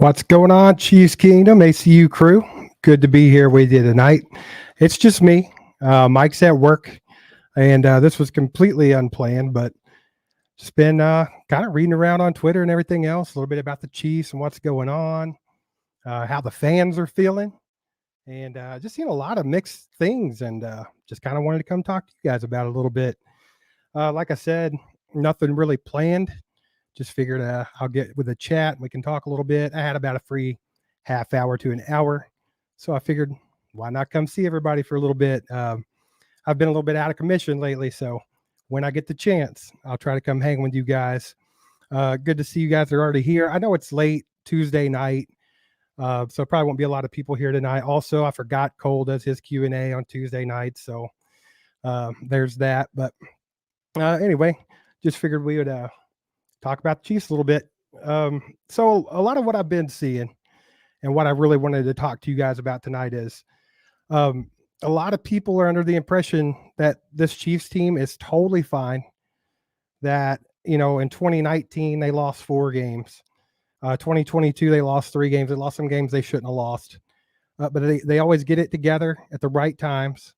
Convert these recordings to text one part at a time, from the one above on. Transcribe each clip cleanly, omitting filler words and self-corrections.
What's going on, Chiefs Kingdom, ACU crew? Good to be here with you tonight. It's just me. Mike's at work, and this was completely unplanned, but just been kind of reading around on Twitter and everything else, a little bit about the Chiefs and what's going on, how the fans are feeling, and just seeing a lot of mixed things, and just kind of wanted to come talk to you guys about it a little bit. Like I said, nothing really planned. Just figured I'll get with the chat and we can talk a little bit. I had about a free half hour to an hour. So I figured, why not come see everybody for a little bit? I've been a little bit out of commission lately. So when I get the chance, I'll try to come hang with you guys. Good to see you guys are already here. I know it's late Tuesday night. So probably won't be a lot of people here tonight. Also, I forgot Cole does his Q&A on Tuesday night. So there's that. But anyway, just figured we would talk about the Chiefs a little bit. So a lot of what I've been seeing and what I really wanted to talk to you guys about tonight is a lot of people are under the impression that this Chiefs team is totally fine, that, you know, in 2019, they lost 4 games. 2022, they lost 3 games. They lost some games they shouldn't have lost. But they always get it together at the right times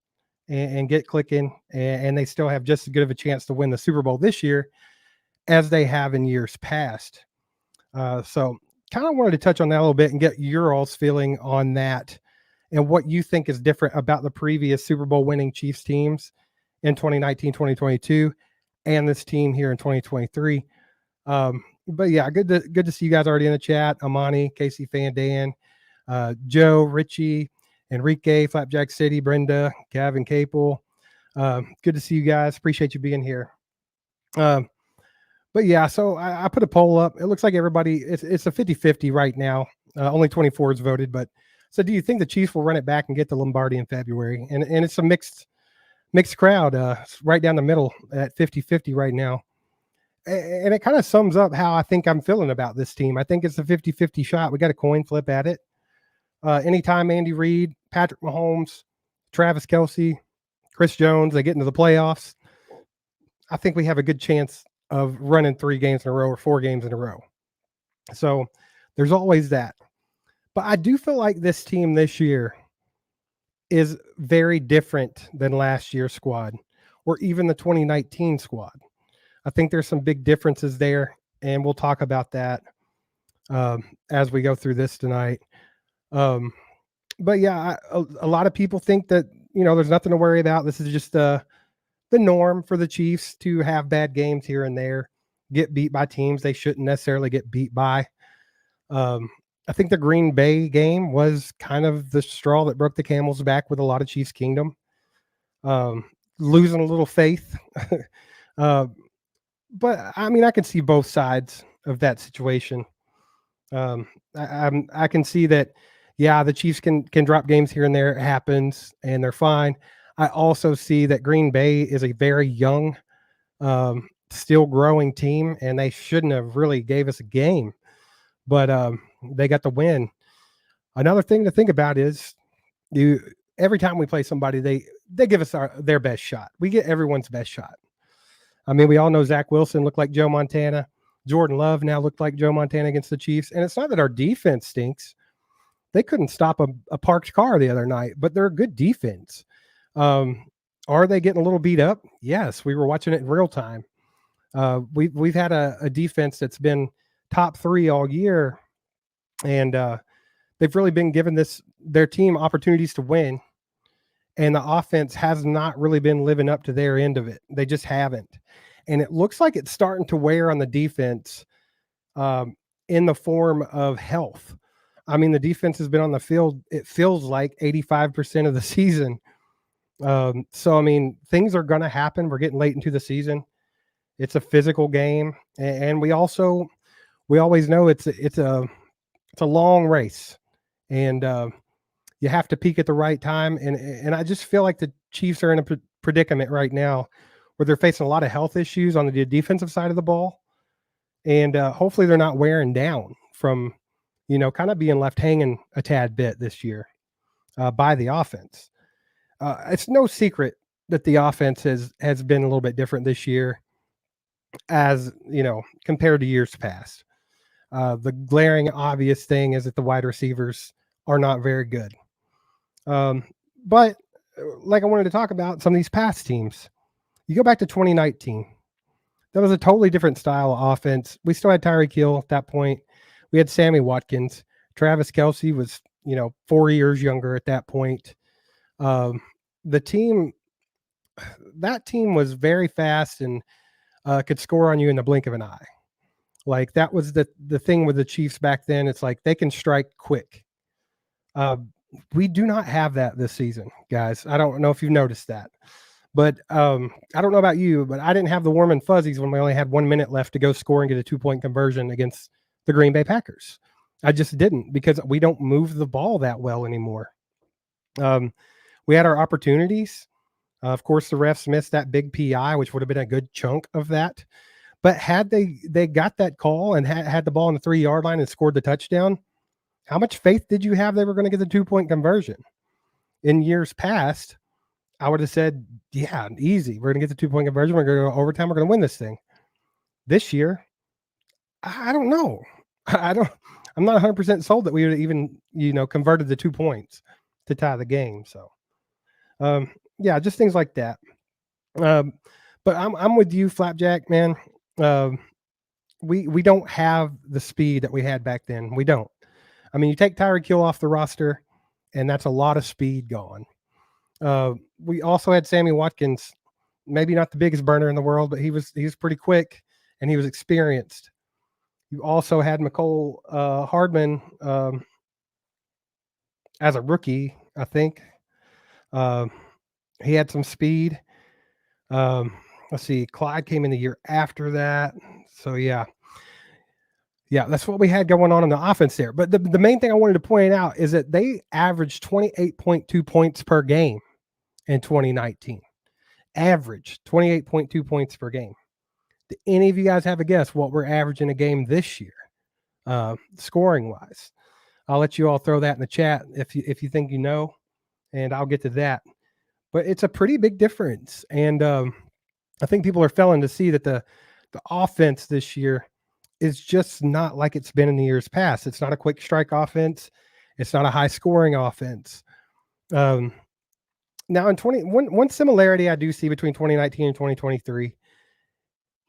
and get clicking, and they still have just as good of a chance to win the Super Bowl this year as they have in years past. So kind of wanted to touch on that a little bit and get your all's feeling on that and what you think is different about the previous Super Bowl winning Chiefs teams in 2019, 2022, and this team here in 2023. But yeah, good to see you guys already in the chat. Amani, Casey Fan Dan, Joe, Richie, Enrique, Flapjack City, Brenda, Gavin Capel. Good to see you guys. Appreciate you being here. But yeah, so I put a poll up. It looks like everybody, it's a 50-50 right now. Only 24 is voted. But so do you think the Chiefs will run it back and get the Lombardi in February? And it's a mixed crowd, right down the middle at 50-50 right now. And it kind of sums up how I think I'm feeling about this team. I think it's a 50-50 shot. We got a coin flip at it. Anytime Andy Reid, Patrick Mahomes, Travis Kelce, Chris Jones, they get into the playoffs, I think we have a good chance of running 3 games in a row or 4 games in a row. So there's always that. But I do feel like this team this year is very different than last year's squad or even the 2019 squad. I think there's some big differences there, and we'll talk about that as we go through this tonight. But yeah, a lot of people think that, you know, there's nothing to worry about. This is just the norm for the Chiefs to have bad games here and there, get beat by teams they shouldn't necessarily get beat by. I think the Green Bay game was kind of the straw that broke the camel's back with a lot of Chiefs Kingdom, losing a little faith. But I mean, I can see both sides of that situation. I can see that, yeah, the Chiefs can drop games here and there. It happens, and they're fine. I also see that Green Bay is a very young, still growing team, and they shouldn't have really gave us a game, but they got the win. Another thing to think about is every time we play somebody, they give us their best shot. We get everyone's best shot. I mean, we all know Zach Wilson looked like Joe Montana. Jordan Love now looked like Joe Montana against the Chiefs. And it's not that our defense stinks. They couldn't stop a parked car the other night, but they're a good defense. Are they getting a little beat up? Yes, we were watching it in real time. We've had a defense that's been top 3 all year, and they've really been giving their team opportunities to win, and the offense has not really been living up to their end of it. They just haven't, and it looks like it's starting to wear on the defense in the form of health. I mean, the defense has been on the field, it feels like 85% of the season. So, I mean, things are going to happen. We're getting late into the season. It's a physical game. And we always know it's a long race, and you have to peak at the right time. And I just feel like the Chiefs are in a predicament right now where they're facing a lot of health issues on the defensive side of the ball. And hopefully they're not wearing down from, you know, kind of being left hanging a tad bit this year by the offense. It's no secret that the offense has been a little bit different this year, as you know, compared to years past. The glaring obvious thing is that the wide receivers are not very good. But like I wanted to talk about some of these past teams. You go back to 2019. That was a totally different style of offense. We still had Tyreek Hill at that point. We had Sammy Watkins. Travis Kelce was, 4 years younger at that point. The team, that team was very fast and could score on you in the blink of an eye. Like that was the thing with the Chiefs back then. It's like they can strike quick. We do not have that this season, guys. I don't know if you've noticed that. But I don't know about you, but I didn't have the warm and fuzzies when we only had 1 minute left to go score and get a 2-point conversion against the Green Bay Packers. I just didn't, because we don't move the ball that well anymore. We had our opportunities. Of course, the refs missed that big PI, which would have been a good chunk of that. But had they got that call and had the ball on the 3-yard line and scored the touchdown, how much faith did you have they were going to get the 2-point conversion? In years past, I would have said, yeah, easy. We're going to get the 2-point conversion. We're going to go overtime. We're going to win this thing. This year, I don't know. I'm not 100% sold that we would have even, converted the 2 points to tie the game. So, yeah, just things like that. But I'm with you, Flapjack, man. We don't have the speed that we had back then. We don't. I mean, you take Tyreek Hill off the roster, and that's a lot of speed gone. We also had Sammy Watkins, maybe not the biggest burner in the world, but he was pretty quick and he was experienced. You also had Mecole Hardman as a rookie, I think. He had some speed. Let's see, Clyde came in the year after that. So yeah, that's what we had going on in the offense there. But the main thing I wanted to point out is that they averaged 28.2 points per game in 2019. Average 28.2 points per game. Do any of you guys have a guess what we're averaging a game this year, scoring wise? I'll let you all throw that in the chat if you think you know, and I'll get to that. But it's a pretty big difference, and I think people are failing to see that the offense this year is just not like it's been in the years past. It's not a quick strike offense. It's not a high scoring offense. Now in one similarity I do see between 2019 and 2023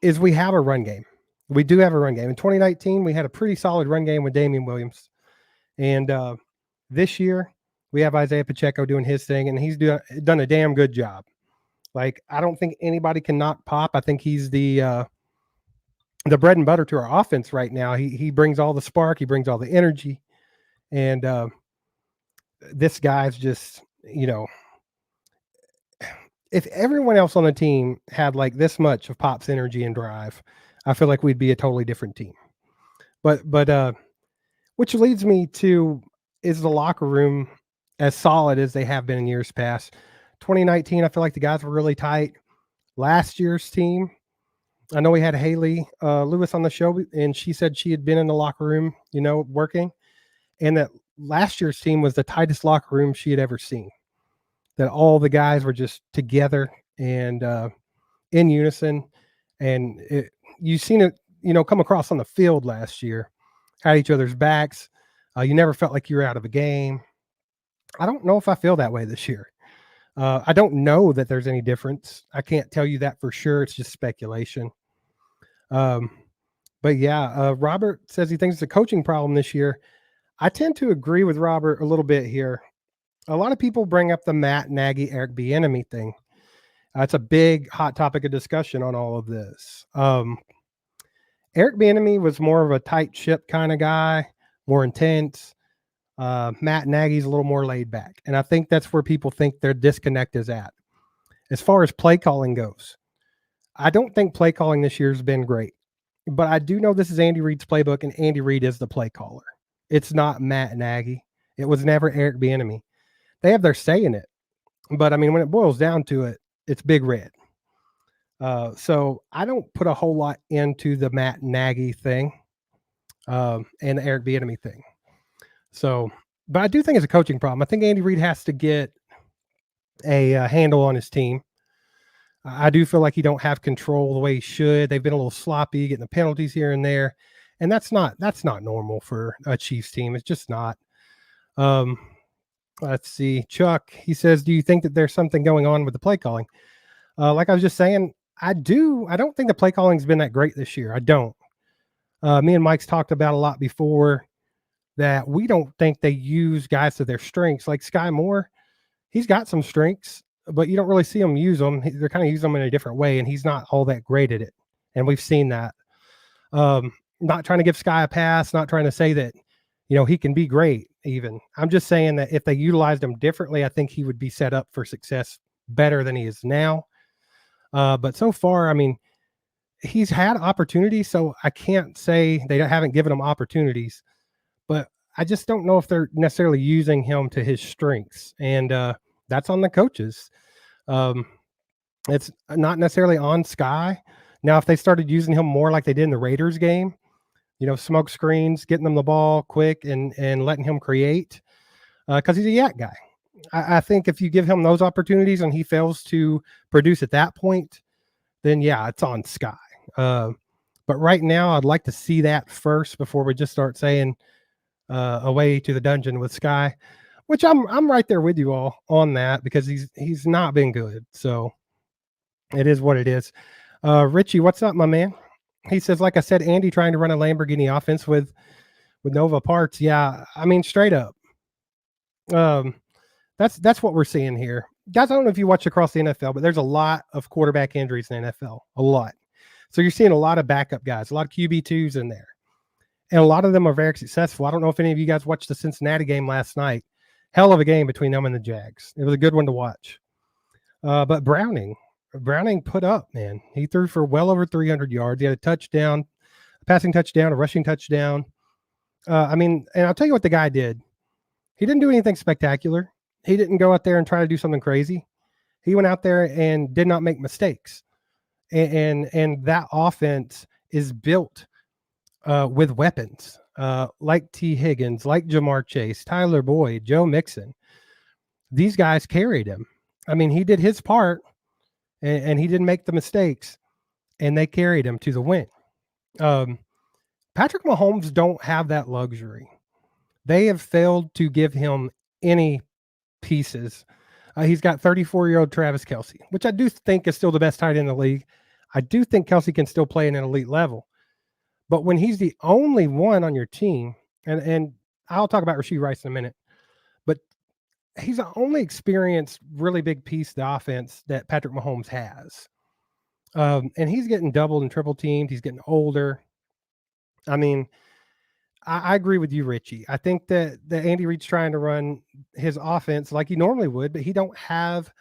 is we have a run game. We do have a run game. In 2019, we had a pretty solid run game with Damian Williams. And this year, we have Isaiah Pacheco doing his thing, and he's done a damn good job. Like, I don't think anybody can knock Pop. I think he's the bread and butter to our offense right now. He brings all the spark. He brings all the energy. And this guy's just, if everyone else on the team had like this much of Pop's energy and drive, I feel like we'd be a totally different team. But which leads me to, is the locker room as solid as they have been in years past? 2019, I feel like the guys were really tight. Last year's team, I know we had Haley Lewis on the show, and she said she had been in the locker room, working, and that last year's team was the tightest locker room she had ever seen. That all the guys were just together and in unison, and you've seen it, come across on the field last year. Had each other's backs. You never felt like you were out of a game. I don't know if I feel that way this year. I don't know that there's any difference. I can't tell you that for sure. It's just speculation. But yeah, Robert says he thinks it's a coaching problem this year. I tend to agree with Robert a little bit here. A lot of people bring up the Matt Nagy, Eric Bieniemy thing. It's a big hot topic of discussion on all of this. Eric Bieniemy was more of a tight ship kind of guy, more intense. Matt Nagy's a little more laid back. And I think that's where people think their disconnect is at. As far as play calling goes, I don't think play calling this year has been great. But I do know this is Andy Reid's playbook, and Andy Reid is the play caller. It's not Matt Nagy. It was never Eric Bieniemy. They have their say in it. But, I mean, when it boils down to it, it's Big Red. So I don't put a whole lot into the Matt Nagy thing and the Eric Bieniemy thing. So, but I do think it's a coaching problem. I think Andy Reid has to get a handle on his team. I do feel like he don't have control the way he should. They've been a little sloppy, getting the penalties here and there. and that's not normal for a Chiefs team. It's just not. Um, let's see. Chuck, he says, do you think that there's something going on with the play calling? Like I was just saying, I do. I don't think the play calling's been that great this year. I don't. Me and Mike's talked about a lot before that we don't think they use guys to their strengths. Like Sky Moore, he's got some strengths, but you don't really see him use them. They're kind of using them in a different way, and he's not all that great at it. And we've seen that. Not trying to give Sky a pass, not trying to say that, he can be great even. I'm just saying that if they utilized him differently, I think he would be set up for success better than he is now. But so far, I mean, he's had opportunities, so I can't say they haven't given him opportunities, but I just don't know if they're necessarily using him to his strengths, and that's on the coaches. It's not necessarily on Sky. Now, if they started using him more like they did in the Raiders game, smoke screens, getting them the ball quick and letting him create, because he's a yak guy. I think if you give him those opportunities and he fails to produce at that point, then yeah, it's on Sky. But right now, I'd like to see that first before we just start saying away to the dungeon with Sky, which I'm right there with you all on that, because he's not been good. So it is what it is. Richie, what's up, my man? He says, like I said, Andy trying to run a Lamborghini offense with Nova parts. Yeah, I mean, straight up. That's what we're seeing here. Guys, I don't know if you watch across the NFL, but there's a lot of quarterback injuries in the NFL. A lot. So you're seeing a lot of backup guys, a lot of QB2s in there. And a lot of them are very successful. I don't know if any of you guys watched the Cincinnati game last night. Hell of a game between them and the Jags. It was a good one to watch. But Browning put up, man. He threw for well over 300 yards. He had a touchdown, a passing touchdown, a rushing touchdown. I mean, and I'll tell you what the guy did. He didn't do anything spectacular. He didn't go out there and try to do something crazy. He went out there and did not make mistakes. And that offense is built with weapons like T. Higgins, like Jamar Chase, Tyler Boyd, Joe Mixon. These guys carried him. I mean, he did his part, and he didn't make the mistakes, and they carried him to the win. Patrick Mahomes don't have that luxury. They have failed to give him any pieces. He's got 34-year-old Travis Kelce, which I do think is still the best tight end in the league. I do think Kelce can still play in an elite level. But when he's the only one on your team, and I'll talk about Rashee Rice in a minute, but he's the only experienced, really big piece of the offense that Patrick Mahomes has. And he's getting doubled and triple teamed. He's getting older. I mean, I agree with you, Richie. I think that Andy Reid's trying to run his offense like he normally would, but he don't have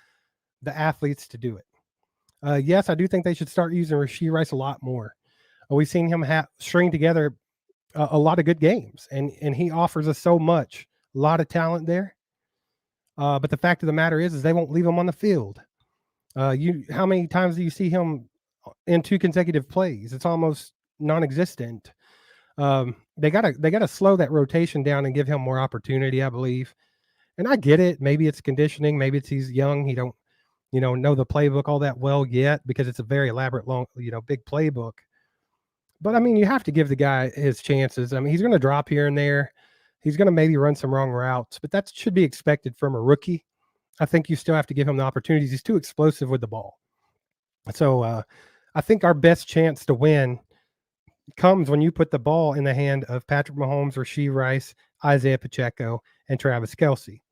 the athletes to do it. Yes, I do think they should start using Rashee Rice a lot more. We've seen him string together a lot of good games, and he offers us so much, a lot of talent there. But the fact of the matter is they won't leave him on the field. How many times do you see him in 2 consecutive plays? It's almost non-existent. They gotta slow that rotation down and give him more opportunity, I believe. And I get it. Maybe it's conditioning. Maybe it's he's young. He don't, know the playbook all that well yet, because it's a very elaborate, long, big playbook. But I mean, you have to give the guy his chances. I mean, he's going to drop here and there. He's going to maybe run some wrong routes, but that should be expected from a rookie. I think you still have to give him the opportunities. He's too explosive with the ball. So I think our best chance to win comes when you put the ball in the hand of Patrick Mahomes, Rashee Rice, Isaiah Pacheco, and Travis Kelce.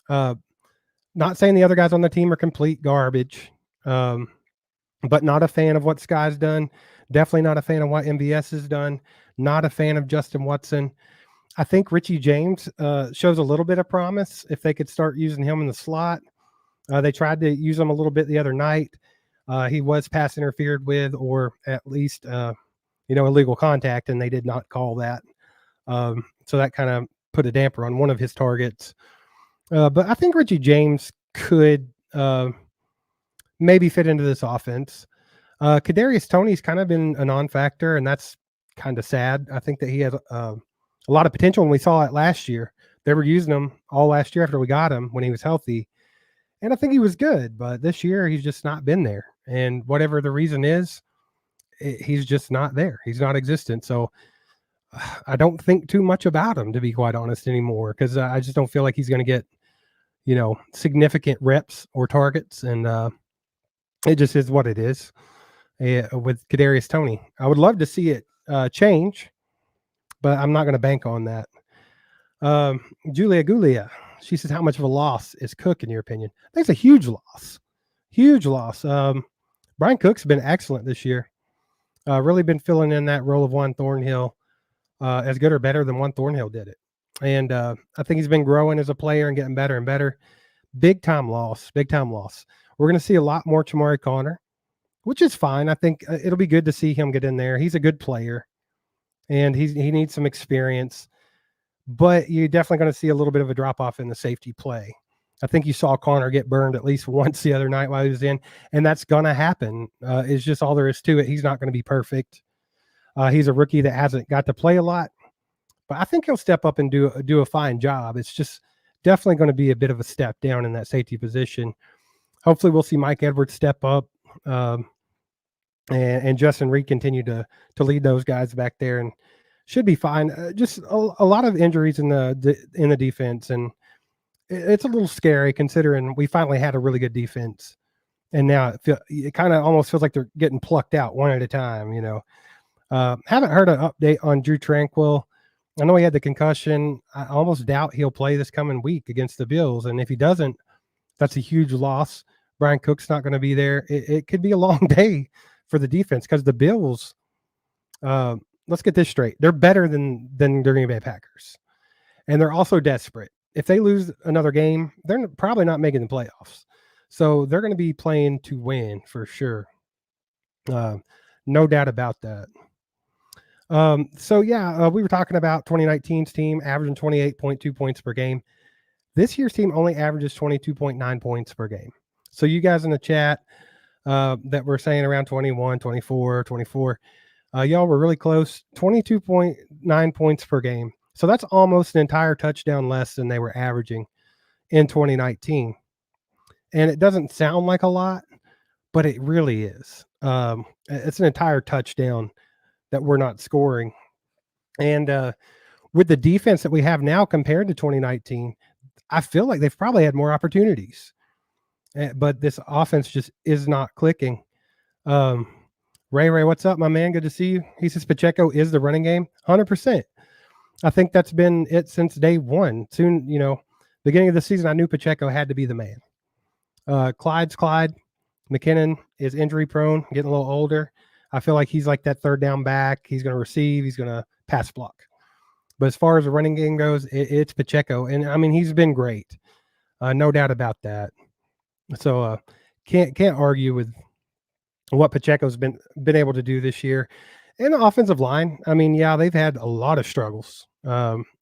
Not saying the other guys on the team are complete garbage, but not a fan of what Sky's done. Definitely not a fan of what MVS has done. Not a fan of Justin Watson. I think Richie James shows a little bit of promise if they could start using him in the slot. They tried to use him a little bit the other night. He was pass interfered with, or at least, illegal contact, and they did not call that. So that kind of put a damper on one of his targets. But I think Richie James could maybe fit into this offense. Kadarius Toney's kind of been a non-factor, and that's kind of sad. I think that he has a lot of potential, and we saw it last year. They were using him all last year after we got him when he was healthy, and I think he was good. But this year, he's just not been there, and whatever the reason is, he's just not there. He's not existent. So I don't think too much about him, to be quite honest, anymore, because I just don't feel like he's going to get, significant reps or targets, and it just is what it is. With Kadarius Toney, I would love to see it change, but I'm not going to bank on that. Julia Gulia, she says, how much of a loss is Cook in your opinion? I think it's a huge loss. Huge loss. Brian Cook's been excellent this year. Really been filling in that role of Juan Thornhill as good or better than Juan Thornhill did it. And I think he's been growing as a player and getting better and better. Big time loss. Big time loss. We're going to see a lot more Chamari Connor, which is fine. I think it'll be good to see him get in there. He's a good player, and he needs some experience. But you're definitely going to see a little bit of a drop-off in the safety play. I think you saw Connor get burned at least once the other night while he was in, and that's going to happen. It's just all there is to it. He's not going to be perfect. He's a rookie that hasn't got to play a lot, but I think he'll step up and do a fine job. It's just definitely going to be a bit of a step down in that safety position. Hopefully we'll see Mike Edwards step up and Justin Reed continue to lead those guys back there, and should be fine. Just a lot of injuries in the defense, and it's a little scary considering we finally had a really good defense, and now it kind of almost feels like they're getting plucked out one at a time. Haven't heard an update on Drew Tranquil. I know he had the concussion. I almost doubt he'll play this coming week against the Bills, and if he doesn't, that's a huge loss. Brian Cook's not going to be there. It could be a long day for the defense because the Bills. Let's get this straight. They're better than the Green Bay Packers, and they're also desperate. If they lose another game, they're probably not making the playoffs. So they're going to be playing to win for sure. No doubt about that. We were talking about 2019's team averaging 28.2 points per game. This year's team only averages 22.9 points per game. So you guys in the chat that were saying around 21, 24, 24, y'all were really close, 22.9 points per game. So that's almost an entire touchdown less than they were averaging in 2019. And it doesn't sound like a lot, but it really is. It's an entire touchdown that we're not scoring. And with the defense that we have now compared to 2019, I feel like they've probably had more opportunities. But this offense just is not clicking. Ray, what's up, my man? Good to see you. He says Pacheco is the running game. 100%. I think that's been it since day one. Soon, beginning of the season, I knew Pacheco had to be the man. Clyde's Clyde. McKinnon is injury prone, getting a little older. I feel like he's like that third down back. He's going to receive. He's going to pass block. But as far as the running game goes, it's Pacheco. And, I mean, he's been great. No doubt about that. So can't argue with what Pacheco's been able to do this year. And the offensive line, I mean, yeah, they've had a lot of struggles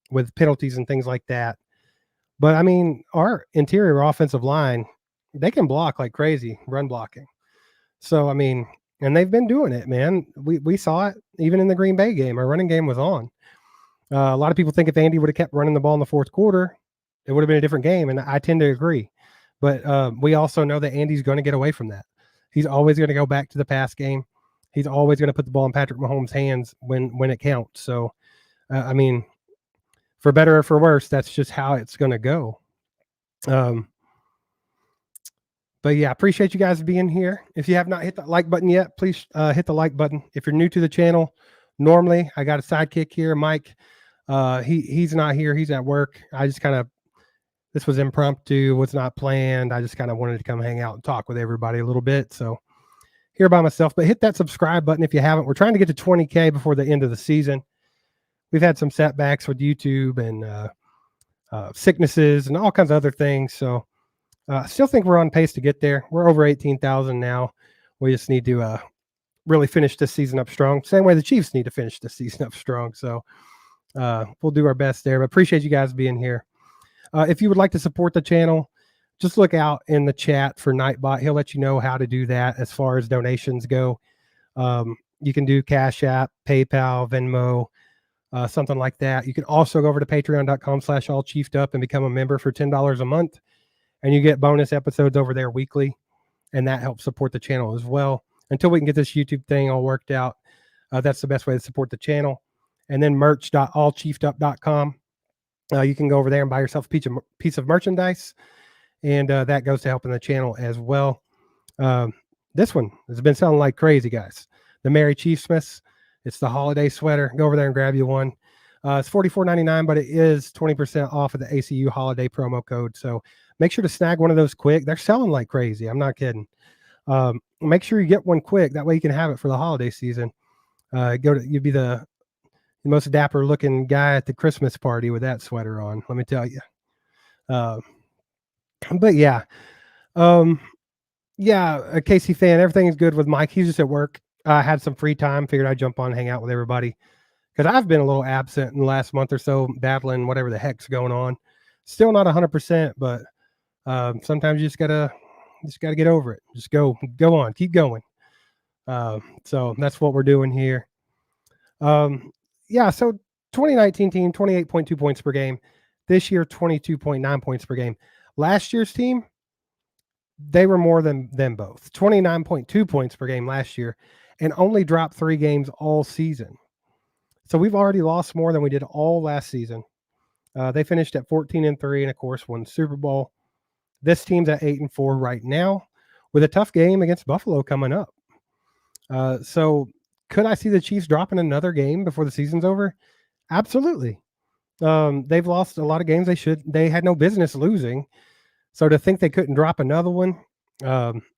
with penalties and things like that. But, I mean, our interior offensive line, they can block like crazy, run blocking. So, I mean, and they've been doing it, man. We saw it even in the Green Bay game. Our running game was on. A lot of people think if Andy would have kept running the ball in the fourth quarter, it would have been a different game, and I tend to agree. But we also know that Andy's going to get away from that. He's always going to go back to the pass game. He's always going to put the ball in Patrick Mahomes' hands when it counts. So, I mean, for better or for worse, that's just how it's going to go. But yeah, appreciate you guys being here. If you have not hit the like button yet, please hit the like button. If you're new to the channel, normally I got a sidekick here, Mike. He's not here. He's at work. I just kind of, this was impromptu, was not planned. I just kind of wanted to come hang out and talk with everybody a little bit. So here by myself, but hit that subscribe button if you haven't. We're trying to get to 20K before the end of the season. We've had some setbacks with YouTube and sicknesses and all kinds of other things. So I still think we're on pace to get there. We're over 18,000 now. We just need to really finish this season up strong. Same way the Chiefs need to finish this season up strong. So we'll do our best there. But appreciate you guys being here. If you would like to support the channel, just look out in the chat for Nightbot. He'll let you know how to do that as far as donations go. You can do Cash App, PayPal, Venmo, something like that. You can also go over to patreon.com/allchiefedup and become a member for $10 a month. And you get bonus episodes over there weekly. And that helps support the channel as well. Until we can get this YouTube thing all worked out, that's the best way to support the channel. and then merch.allchiefedup.com. You can go over there and buy yourself a piece of merchandise, and that goes to helping the channel as well. This one has been selling like crazy, guys. The Merry Chiefsmas. It's the holiday sweater. Go over there and grab you one. It's $44.99, but it is 20% off of the ACU holiday promo code. So make sure to snag one of those quick. They're selling like crazy. I'm not kidding. Make sure you get one quick. That way you can have it for the holiday season. You'd be the most dapper looking guy at the Christmas party with that sweater on. Let me tell you. But yeah. Yeah, a KC fan. Everything is good with Mike. He's just at work. I had some free time. Figured I'd jump on and hang out with everybody because I've been a little absent in the last month or so, battling whatever the heck's going on. Still not 100%, but sometimes you just gotta get over it. Just go on, keep going. So that's what we're doing here. Yeah. So 2019 team, 28.2 points per game. This year, 22.9 points per game. Last year's team, they were more than them both. 29.2 points per game last year, and only dropped 3 games all season. So we've already lost more than we did all last season. They finished at 14-3, and of course won the Super Bowl. This team's at 8-4 right now, with a tough game against Buffalo coming up. So could I see the Chiefs dropping another game before the season's over? Absolutely. They've lost a lot of games they had no business losing. So to think they couldn't drop another one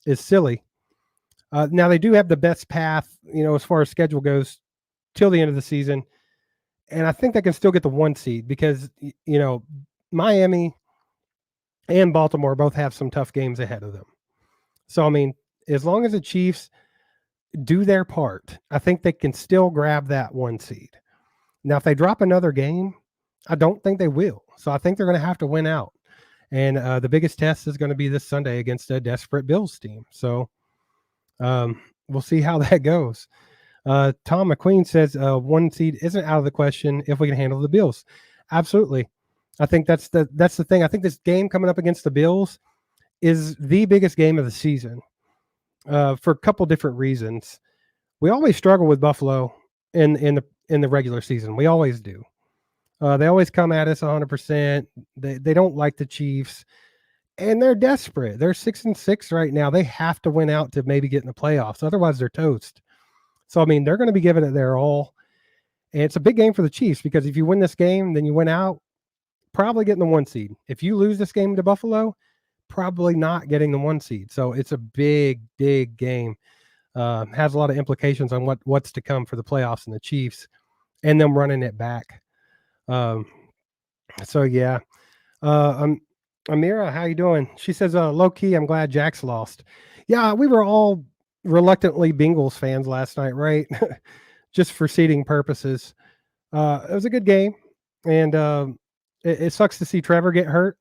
is silly. Now they do have the best path, as far as schedule goes, till the end of the season, and I think they can still get the 1 seed because Miami and Baltimore both have some tough games ahead of them. So I mean, as long as the Chiefs do their part, I think they can still grab that 1 seed. Now, if they drop another game, I don't think they will. So I think they're going to have to win out. And the biggest test is going to be this Sunday against a desperate Bills team. So we'll see how that goes. Tom McQueen says 1 seed isn't out of the question if we can handle the Bills. Absolutely. I think that's the thing. I think this game coming up against the Bills is the biggest game of the season for a couple different reasons. We always struggle with Buffalo in the regular season. We always do. They always come at us 100%. They don't like the Chiefs, and they're desperate. They're 6-6 right now. They have to win out to maybe get in the playoffs. Otherwise, they're toast. So, I mean, they're going to be giving it their all. And it's a big game for the Chiefs because if you win this game, then you win out, probably getting the 1 seed. If you lose this game to Buffalo, probably not getting the 1 seed. So it's a big, big game. Has a lot of implications on what's to come for the playoffs and the Chiefs and them running it back. So yeah. Amira, how you doing? She says, low key, I'm glad Jack's lost. Yeah, we were all reluctantly Bengals fans last night, right? Just for seeding purposes. It was a good game, and it sucks to see Trevor get hurt.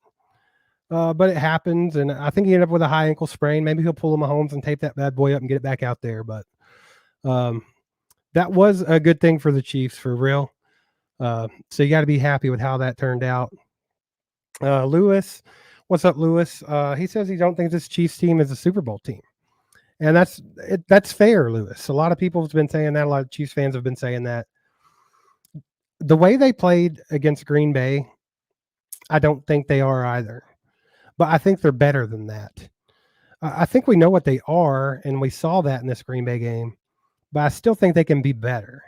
But it happens, and I think he ended up with a high ankle sprain. Maybe he'll pull a Mahomes and tape that bad boy up and get it back out there. But that was a good thing for the Chiefs, for real. So you got to be happy with how that turned out. Lewis, what's up, Lewis? He says he don't think this Chiefs team is a Super Bowl team, and that's fair, Lewis. A lot of people have been saying that. A lot of Chiefs fans have been saying that. The way they played against Green Bay, I don't think they are either. But I think they're better than that. I think we know what they are, and we saw that in this Green Bay game. But I still think they can be better.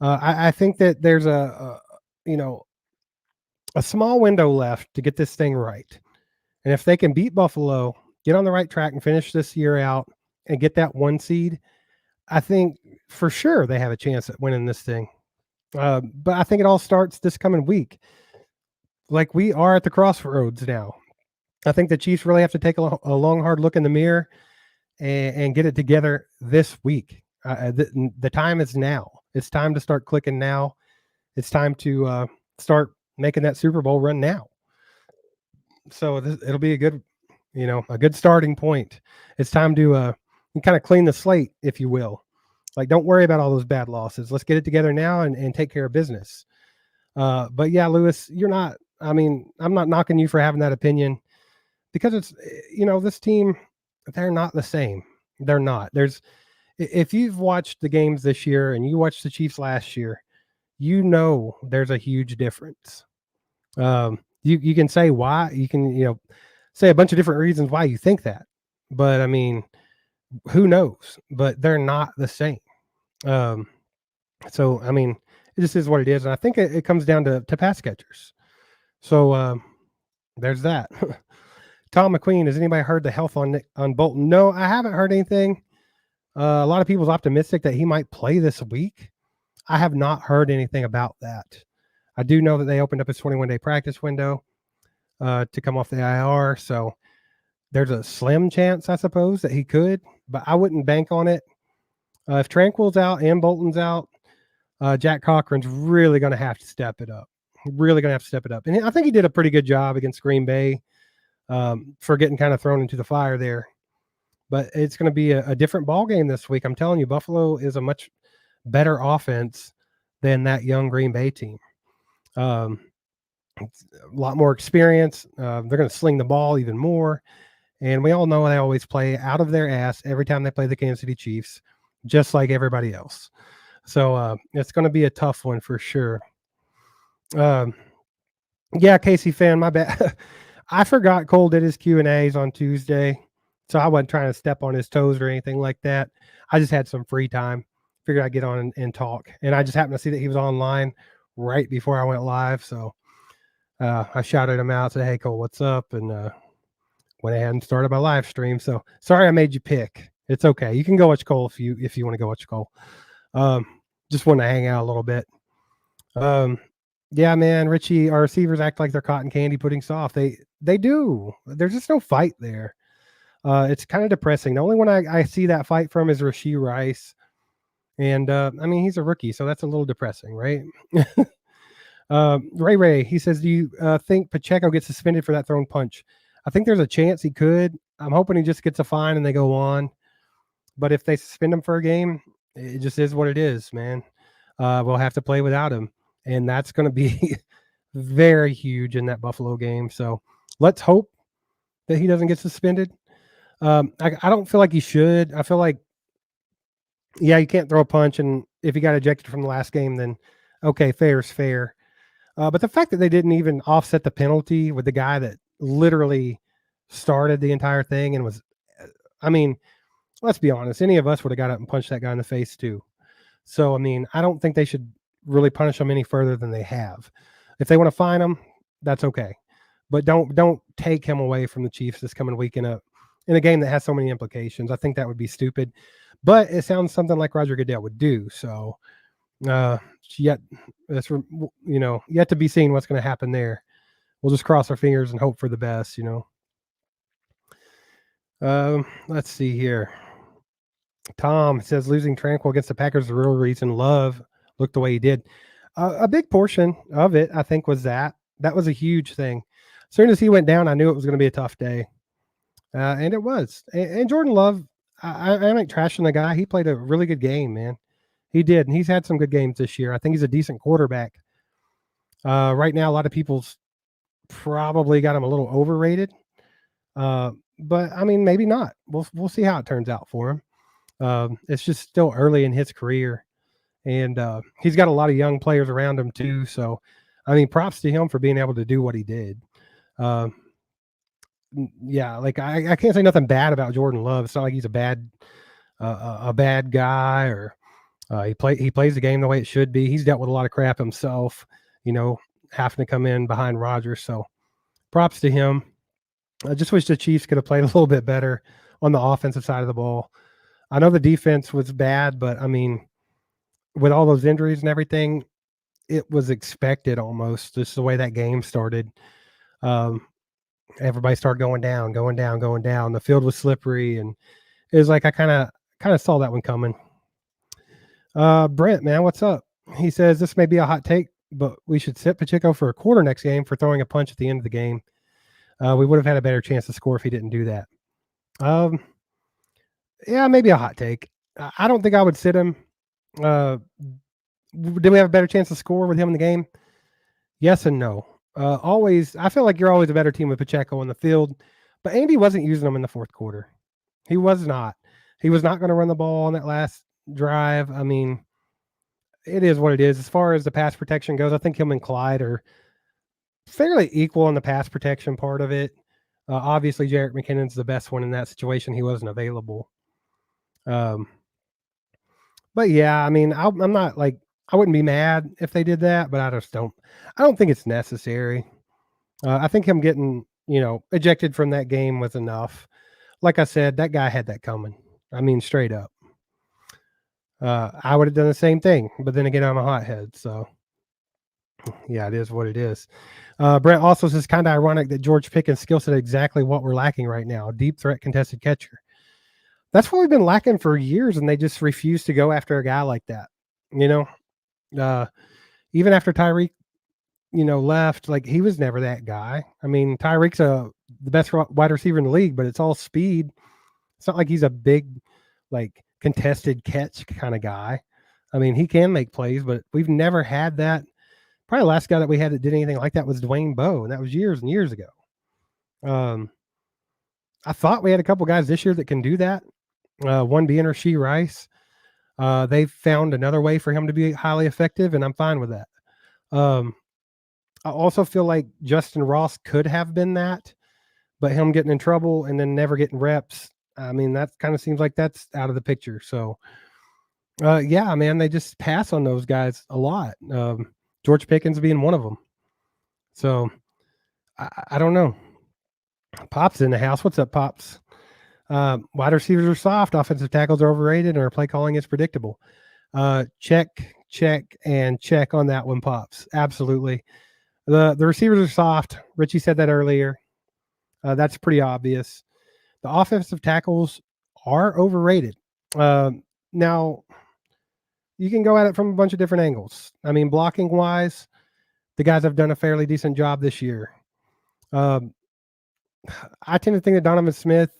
I think that there's a small window left to get this thing right. And if they can beat Buffalo, get on the right track and finish this year out and get that 1 seed, I think for sure they have a chance at winning this thing. But I think it all starts this coming week. Like, we are at the crossroads now. I think the Chiefs really have to take a long, hard look in the mirror and get it together this week. The time is now. It's time to start clicking now. It's time to start making that Super Bowl run now. So it'll be a good starting point. It's time to kind of clean the slate, if you will. Like, don't worry about all those bad losses. Let's get it together now and take care of business. But yeah, Lewis, I'm not knocking you for having that opinion, because it's, this team, they're not the same. They're not. If you've watched the games this year and you watched the Chiefs last year, you know there's a huge difference. You can say why, you can, say a bunch of different reasons why you think that. But I mean, who knows? But they're not the same. Um, so I mean, it just is what it is. And I think it comes down to pass catchers. So there's that. Tom McQueen, has anybody heard the health on Bolton? No, I haven't heard anything. A lot of people's optimistic that he might play this week. I have not heard anything about that. I do know that they opened up his 21-day practice window to come off the IR. So there's a slim chance, I suppose, that he could, but I wouldn't bank on it. If Tranquil's out and Bolton's out, Jack Cochran's really going to have to step it up. Really going to have to step it up. And I think he did a pretty good job against Green Bay for getting kind of thrown into the fire there. But it's going to be a different ball game this week. I'm telling you, Buffalo is a much better offense than that young Green Bay team. A lot more experience. They're going to sling the ball even more. And we all know they always play out of their ass every time they play the Kansas City Chiefs, just like everybody else. So it's going to be a tough one for sure. Yeah, Casey fan, my bad. I forgot Cole did his Q&As on Tuesday, so I wasn't trying to step on his toes or anything like that. I just had some free time. Figured I'd get on and talk. And I just happened to see that he was online right before I went live. So I shouted him out, said, hey, Cole, what's up? And went ahead and started my live stream. So sorry I made you pick. It's okay. You can go watch Cole if you want to go watch Cole. Just want to hang out a little bit. Yeah, man, Richie, our receivers act like they're cotton candy pudding soft. They do. There's just no fight there. It's kind of depressing. The only one I see that fight from is Rashee Rice. And I mean, he's a rookie, so that's a little depressing, right? Ray, he says, do you think Pacheco gets suspended for that thrown punch? I think there's a chance he could. I'm hoping he just gets a fine and they go on. But if they suspend him for a game, it just is what it is, man. We'll have to play without him. And that's going to be very huge in that Buffalo game. So let's hope that he doesn't get suspended. I don't feel like he should. I feel like, yeah, you can't throw a punch. And if he got ejected from the last game, then okay, fair is fair. But the fact that they didn't even offset the penalty with the guy that literally started the entire thing and was, I mean, let's be honest, any of us would have got up and punched that guy in the face too. So, I mean, I don't think they should really punish him any further than they have. If they want to fine him, that's okay. But don't take him away from the Chiefs this coming week in a game that has so many implications. I think that would be stupid. But it sounds something like Roger Goodell would do. So, yet to be seen what's going to happen there. We'll just cross our fingers and hope for the best, Let's see here. Tom says losing Tranquil against the Packers is the real reason Love looked the way he did. A big portion of it, I think, was that. That was a huge thing. As soon as he went down, I knew it was going to be a tough day. And it was. And Jordan Love, I ain't trashing the guy. He played a really good game, man. He did. And he's had some good games this year. I think he's a decent quarterback. Right now, a lot of people's probably got him a little overrated. But I mean, maybe not. We'll see how it turns out for him. It's just still early in his career, and he's got a lot of young players around him too. So, I mean, props to him for being able to do what he did. Yeah, like I can't say nothing bad about Jordan Love. It's not like he's a bad guy or he plays the game the way it should be. He's dealt with a lot of crap himself, having to come in behind Rodgers. So, props to him. I just wish the Chiefs could have played a little bit better on the offensive side of the ball. I know the defense was bad, but I mean, with all those injuries and everything, it was expected almost just the way that game started. Everybody started going down. The field was slippery, and it was like I kind of saw that one coming. Brent, man, what's up? He says this may be a hot take, but we should sit Pacheco for a quarter next game for throwing a punch at the end of the game. We would have had a better chance to score if he didn't do that. Yeah, maybe a hot take. I don't think I would sit him. Do we have a better chance to score with him in the game? Yes and no. Always, I feel like you're always a better team with Pacheco on the field, but Andy wasn't using him in the fourth quarter. He was not. He was not going to run the ball on that last drive. I mean, it is what it is. As far as the pass protection goes, I think him and Clyde are fairly equal on the pass protection part of it. Obviously, Jerick McKinnon's the best one in that situation. He wasn't available. But yeah, I mean, I'm not like, I wouldn't be mad if they did that, but I don't think it's necessary. I think him getting, ejected from that game was enough. Like I said, that guy had that coming. I mean, straight up. I would have done the same thing, but then again, I'm a hothead, so yeah, it is what it is. Brent also says, kind of ironic that George Pickens' skill set exactly what we're lacking right now, deep threat contested catcher. That's what we've been lacking for years, and they just refuse to go after a guy like that. Even after Tyreek, left, like he was never that guy. I mean, Tyreek's the best wide receiver in the league, but it's all speed. It's not like he's a big, like contested catch kind of guy. I mean, he can make plays, but we've never had that. Probably the last guy that we had that did anything like that was Dwayne Bowe, and that was years and years ago. I thought we had a couple guys this year that can do that. One being Rashee Rice. They've found another way for him to be highly effective, and I'm fine with that. I also feel like Justin Ross could have been that, but him getting in trouble and then never getting reps, I mean, that kind of seems like that's out of the picture. So, yeah, man, they just pass on those guys a lot. George Pickens being one of them. So, I don't know. Pop's in the house. What's up, Pops? Wide receivers are soft. Offensive tackles are overrated, and our play calling is predictable. Check, and check on that one, Pops. Absolutely. The receivers are soft. Richie said that earlier. That's pretty obvious. The offensive tackles are overrated. Now, you can go at it from a bunch of different angles. I mean, blocking wise, the guys have done a fairly decent job this year. I tend to think that Donovan Smith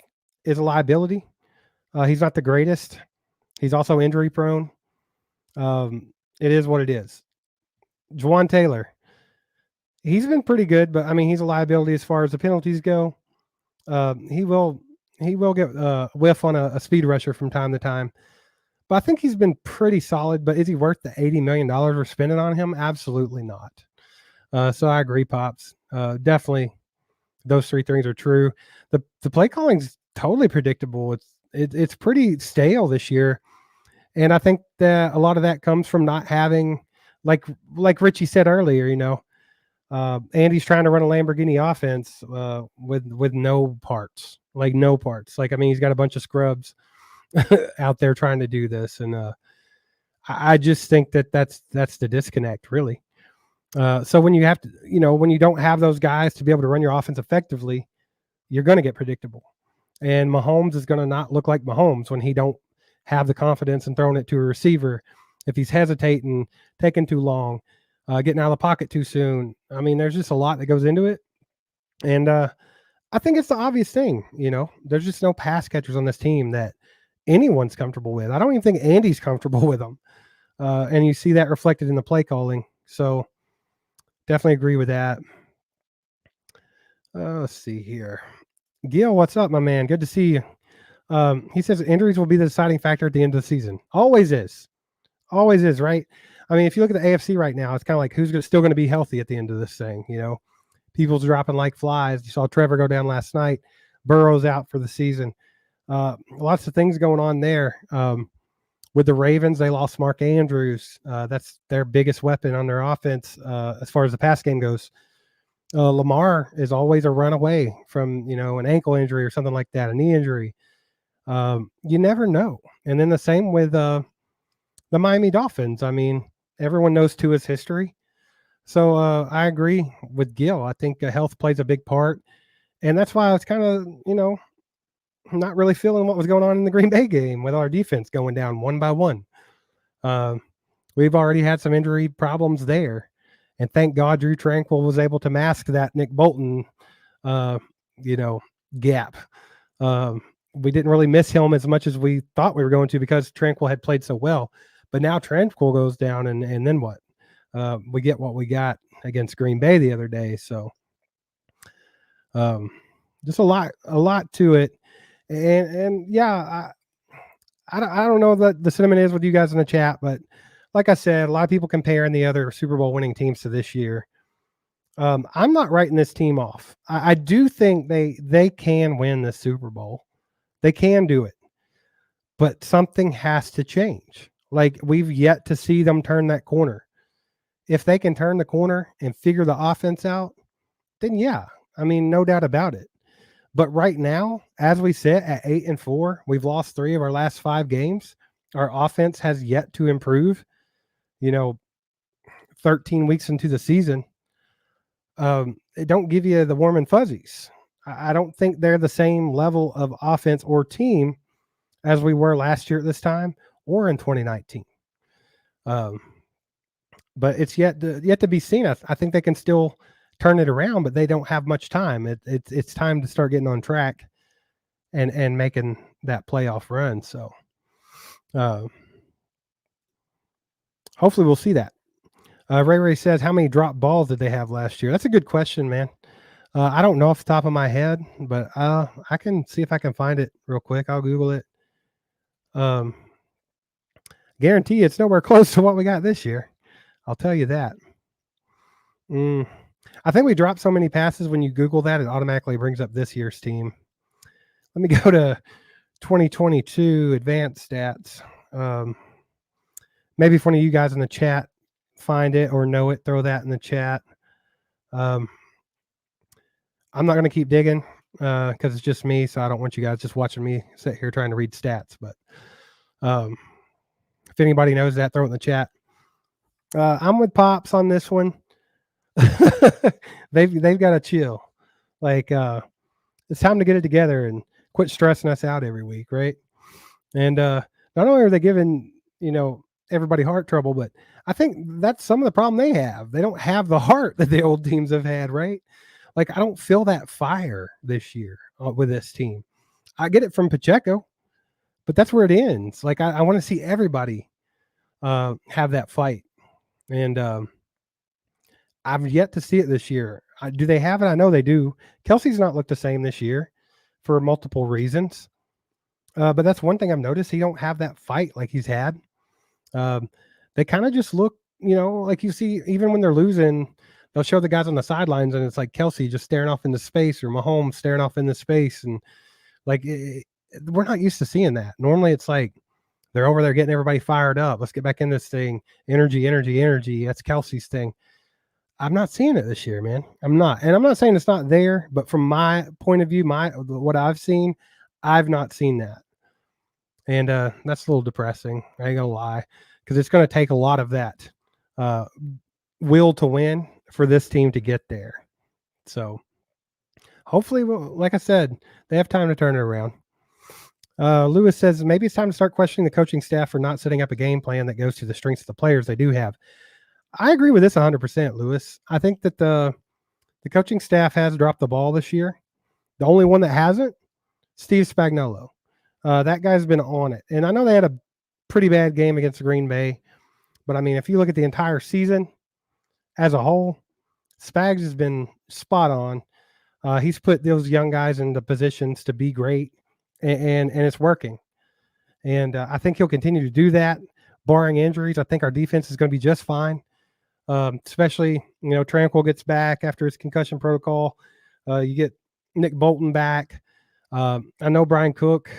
is a liability. He's not the greatest. He's also injury prone. It is what it is. Juwan Taylor, he's been pretty good, but I mean, he's a liability as far as the penalties go. He will get a whiff on a speed rusher from time to time. But I think he's been pretty solid. But is he worth the $80 million we're spending on him? Absolutely not. So I agree, Pops. Definitely those three things are true. The play calling's totally predictable. It's pretty stale this year. And I think that a lot of that comes from not having, like Richie said earlier, Andy's trying to run a Lamborghini offense with no parts. Like, I mean, he's got a bunch of scrubs out there trying to do this. And I just think that's the disconnect, really. So when you have to, when you don't have those guys to be able to run your offense effectively, you're going to get predictable. And Mahomes is going to not look like Mahomes when he don't have the confidence in throwing it to a receiver. If he's hesitating, taking too long, getting out of the pocket too soon. I mean, there's just a lot that goes into it. And I think it's the obvious thing, there's just no pass catchers on this team that anyone's comfortable with. I don't even think Andy's comfortable with them. And you see that reflected in the play calling. So definitely agree with that. Let's see here. Gil, what's up, my man? Good to see you. He says injuries will be the deciding factor at the end of the season. Always is, right? I mean, if you look at the AFC right now, it's kind of like who's still going to be healthy at the end of this thing. People's dropping like flies. You saw Trevor go down last night. Burrow's out for the season. Lots of things going on there. With the Ravens, they lost Mark Andrews. That's their biggest weapon on their offense as far as the pass game goes. Lamar is always a run away from, an ankle injury or something like that, a knee injury. You never know. And then the same with the Miami Dolphins. I mean, everyone knows Tua's history. So I agree with Gil. I think health plays a big part. And that's why I was kind of, not really feeling what was going on in the Green Bay game with our defense going down one by one. We've already had some injury problems there. And thank God Drew Tranquil was able to mask that Nick Bolton, gap. We didn't really miss him as much as we thought we were going to because Tranquil had played so well. But now Tranquil goes down, and then what? We get what we got against Green Bay the other day. So just a lot to it. And yeah, I don't know what the sentiment is with you guys in the chat, but like I said, a lot of people comparing the other Super Bowl winning teams to this year. I'm not writing this team off. I do think they can win the Super Bowl. They can do it, but something has to change. Like, we've yet to see them turn that corner. If they can turn the corner and figure the offense out, then yeah, I mean, no doubt about it. But right now, as we sit at 8-4, we've lost 3 of our last 5 games. Our offense has yet to improve. 13 weeks into the season, it don't give you the warm and fuzzies. I don't think they're the same level of offense or team as we were last year at this time or in 2019. But it's yet to be seen. I think they can still turn it around, but they don't have much time. It's time to start getting on track and making that playoff run. So hopefully we'll see that. Ray says, how many drop balls did they have last year? That's a good question, man. I don't know off the top of my head, but I can see if I can find it real quick. I'll Google it. Guarantee it's nowhere close to what we got this year. I'll tell you that. I think we dropped so many passes when you Google that, it automatically brings up this year's team. Let me go to 2022 advanced stats. Maybe if one of you guys in the chat find it or know it, throw that in the chat. I'm not going to keep digging because it's just me, so I don't want you guys just watching me sit here trying to read stats. But if anybody knows that, throw it in the chat. I'm with Pops on this one. They've got to chill. Like, it's time to get it together and quit stressing us out every week, right? And not only are they giving everybody heart trouble, but I think that's some of the problem they have. They don't have the heart that the old teams have had, right? Like, I don't feel that fire this year with this team. I get it from Pacheco, but that's where it ends. Like, I want to see everybody have that fight. And I've yet to see it this year. Do they have it? I know they do. Kelsey's not looked the same this year for multiple reasons. But that's one thing I've noticed. He don't have that fight like he's had. They kind of just look, like you see, even when they're losing, they'll show the guys on the sidelines and it's like Kelsey just staring off into space or Mahomes staring off into space. And like, we're not used to seeing that. Normally it's like they're over there getting everybody fired up. Let's get back in this thing. Energy. That's Kelsey's thing. I'm not seeing it this year, man. I'm not. And I'm not saying it's not there, but from my point of view, what I've seen, I've not seen that. And that's a little depressing. I ain't gonna lie, because it's going to take a lot of that will to win for this team to get there. So hopefully, like I said, they have time to turn it around. Lewis says maybe it's time to start questioning the coaching staff for not setting up a game plan that goes to the strengths of the players they do have. I agree with this 100%, Lewis. I think that the coaching staff has dropped the ball this year. The only one that hasn't, Steve Spagnuolo. That guy's been on it. And I know they had a pretty bad game against Green Bay. But, I mean, if you look at the entire season as a whole, Spags has been spot on. He's put those young guys into positions to be great, and it's working. And I think he'll continue to do that, barring injuries. I think our defense is going to be just fine. Especially, Tranquil gets back after his concussion protocol. You get Nick Bolton back. I know Brian Cook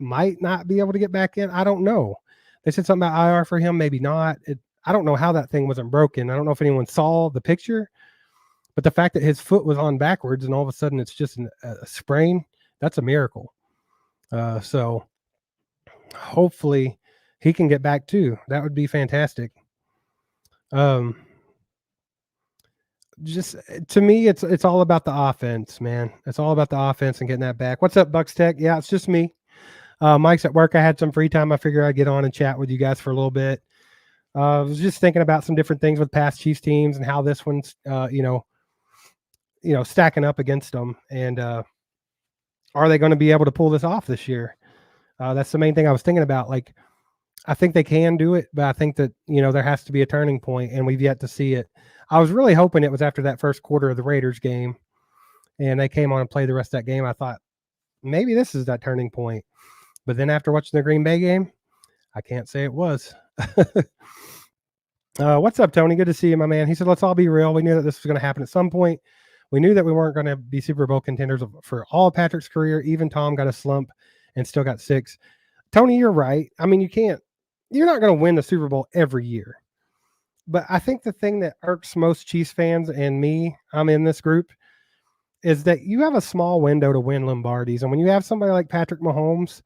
might not be able to get back in. I don't know. They said something about IR for him, maybe not. I don't know how that thing wasn't broken. I don't know if anyone saw the picture, but the fact that his foot was on backwards and all of a sudden it's just a sprain, that's a miracle. So hopefully he can get back too. That would be fantastic. Just to me, it's all about the offense, man. It's all about the offense and getting that back. What's up, Bucks Tech? Yeah, it's just me. Mike's at work. I had some free time. I figured I'd get on and chat with you guys for a little bit. I was just thinking about some different things with past Chiefs teams and how this one's, stacking up against them. And are they going to be able to pull this off this year? That's the main thing I was thinking about. Like, I think they can do it, but I think that, there has to be a turning point, and we've yet to see it. I was really hoping it was after that first quarter of the Raiders game, and they came on and played the rest of that game. I thought maybe this is that turning point. But then after watching the Green Bay game, I can't say it was. What's up, Tony? Good to see you, my man. He said, let's all be real. We knew that this was going to happen at some point. We knew that we weren't going to be Super Bowl contenders for all of Patrick's career. Even Tom got a slump and still got 6. Tony, you're right. I mean, you're not going to win the Super Bowl every year. But I think the thing that irks most Chiefs fans and me, I'm in this group, is that you have a small window to win Lombardis. And when you have somebody like Patrick Mahomes,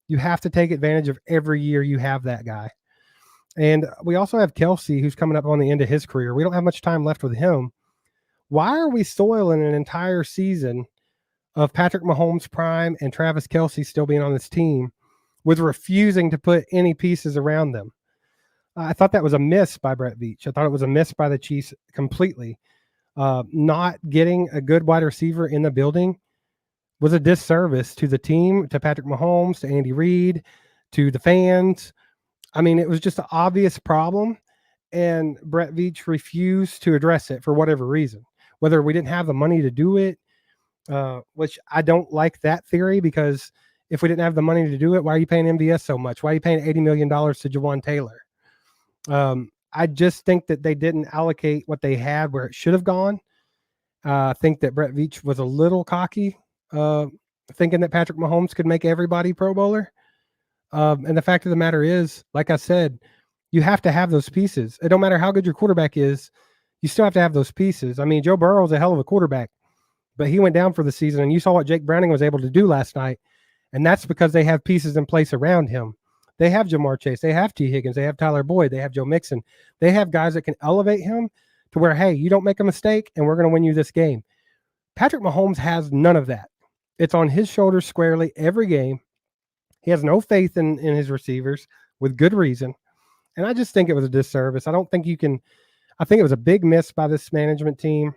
you have to take advantage of every year you have that guy. And we also have Kelsey, who's coming up on the end of his career. We don't have much time left with him. Why are we spoiling an entire season of Patrick Mahomes' prime and Travis Kelsey still being on this team with refusing to put any pieces around them? I thought that was a miss by Brett Veach. I thought it was a miss by the Chiefs completely. Not getting a good wide receiver in the building was a disservice to the team, to Patrick Mahomes, to Andy Reid, to the fans. I mean, it was just an obvious problem, and Brett Veach refused to address it for whatever reason. Whether we didn't have the money to do it, which I don't like that theory, because if we didn't have the money to do it, why are you paying MVS so much? Why are you paying $80 million to Jawan Taylor? I just think that they didn't allocate what they had where it should have gone. I think that Brett Veach was a little cocky, thinking that Patrick Mahomes could make everybody Pro Bowler. And the fact of the matter is, like I said, you have to have those pieces. It don't matter how good your quarterback is, you still have to have those pieces. I mean, Joe Burrow is a hell of a quarterback, but he went down for the season, and you saw what Jake Browning was able to do last night, and that's because they have pieces in place around him. They have Jamar Chase, they have T. Higgins, they have Tyler Boyd, they have Joe Mixon. They have guys that can elevate him to where, hey, you don't make a mistake, and we're going to win you this game. Patrick Mahomes has none of that. It's on his shoulders squarely every game. He has no faith in his receivers, with good reason. And I just think it was a disservice. I don't think you can – I think it was a big miss by this management team.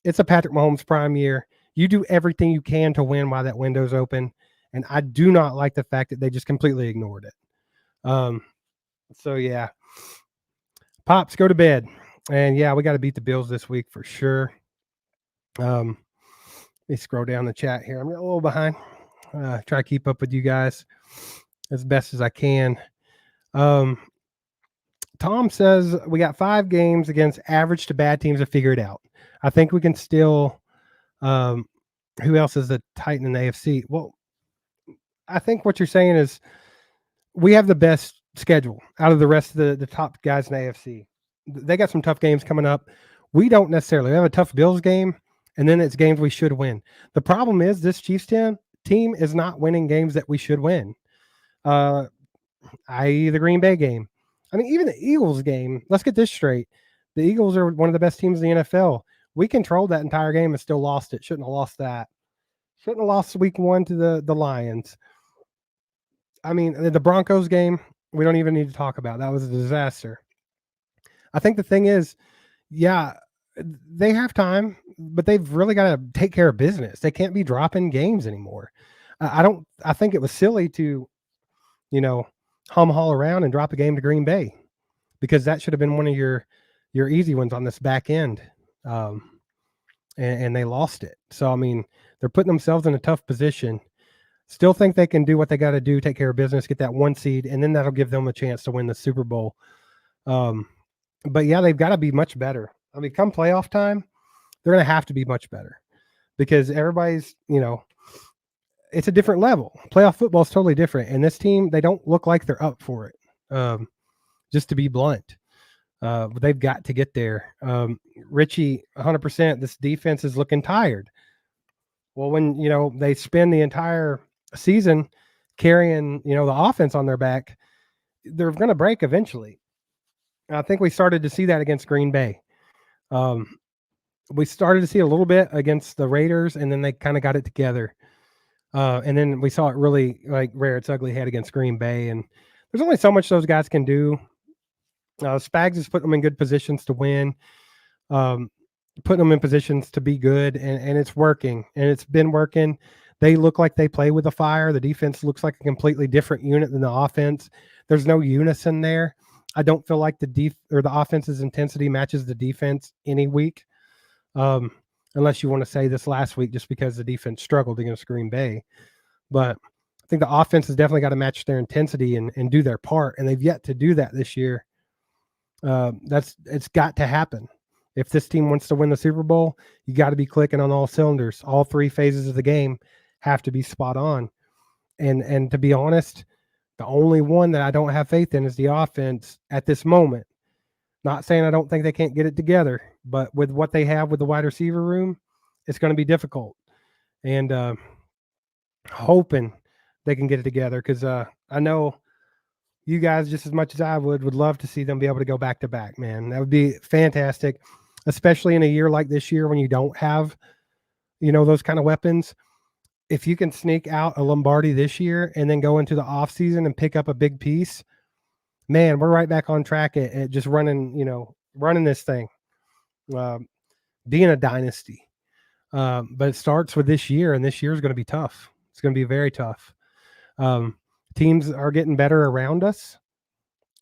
It's a Patrick Mahomes prime year. You do everything you can to win while that window's open. And I do not like the fact that they just completely ignored it. So, yeah. Pops, go to bed. And, yeah, we got to beat the Bills this week for sure. Let me scroll down the chat here. I'm a little behind. Try to keep up with you guys as best as I can. Tom says we got 5 games against average to bad teams to figure it out. I think we can still. Who else is the Titan in the AFC? Well, I think what you're saying is we have the best schedule out of the rest of the top guys in the AFC. They got some tough games coming up. We don't necessarily. We have a tough Bills game, and then it's games we should win. The problem is this Chiefs team is not winning games that we should win, i.e. the Green Bay game. I mean, even the Eagles game, let's get this straight. The Eagles are one of the best teams in the NFL. We controlled that entire game and still lost it. Shouldn't have lost that. Shouldn't have lost week 1 to the Lions. I mean, the Broncos game, we don't even need to talk about. That was a disaster. I think the thing is, yeah, they have time, but they've really got to take care of business. They can't be dropping games anymore. I think it was silly to, hum haul around and drop a game to Green Bay, because that should have been one of your easy ones on this back end. And they lost it. So, I mean, they're putting themselves in a tough position. Still think they can do what they got to do, take care of business, get that 1 seed, and then that'll give them a chance to win the Super Bowl. But yeah, they've got to be much better. I mean, come playoff time, they're going to have to be much better, because everybody's, it's a different level. Playoff football is totally different. And this team, they don't look like they're up for it. Just to be blunt. But they've got to get there. Richie, 100%, this defense is looking tired. Well, when, they spend the entire season carrying, the offense on their back, they're going to break eventually. I think we started to see that against Green Bay. We started to see a little bit against the Raiders, and then they kind of got it together. And then we saw it really rear its ugly head against Green Bay. And there's only so much those guys can do. Spags is putting them in good positions to win, putting them in positions to be good, and it's working, and it's been working. They look like they play with a fire. The defense looks like a completely different unit than the offense. There's no unison there. I don't feel like the offense's intensity matches the defense any week, unless you want to say this last week just because the defense struggled against Green Bay. But I think the offense has definitely got to match their intensity and do their part, and they've yet to do that this year. It's got to happen. If this team wants to win the Super Bowl, you got to be clicking on all cylinders. All three phases of the game have to be spot on. And to be honest, the only one that I don't have faith in is the offense at this moment. Not saying I don't think they can't get it together, but with what they have with the wide receiver room, it's going to be difficult. And hoping they can get it together, because I know you guys, just as much as I would love to see them be able to go back to back, man. That would be fantastic, especially in a year like this year when you don't have, those kind of weapons. If you can sneak out a Lombardi this year and then go into the offseason and pick up a big piece, man, we're right back on track at just running this thing, being a dynasty. But it starts with this year, and this year is going to be tough. It's going to be very tough. Teams are getting better around us,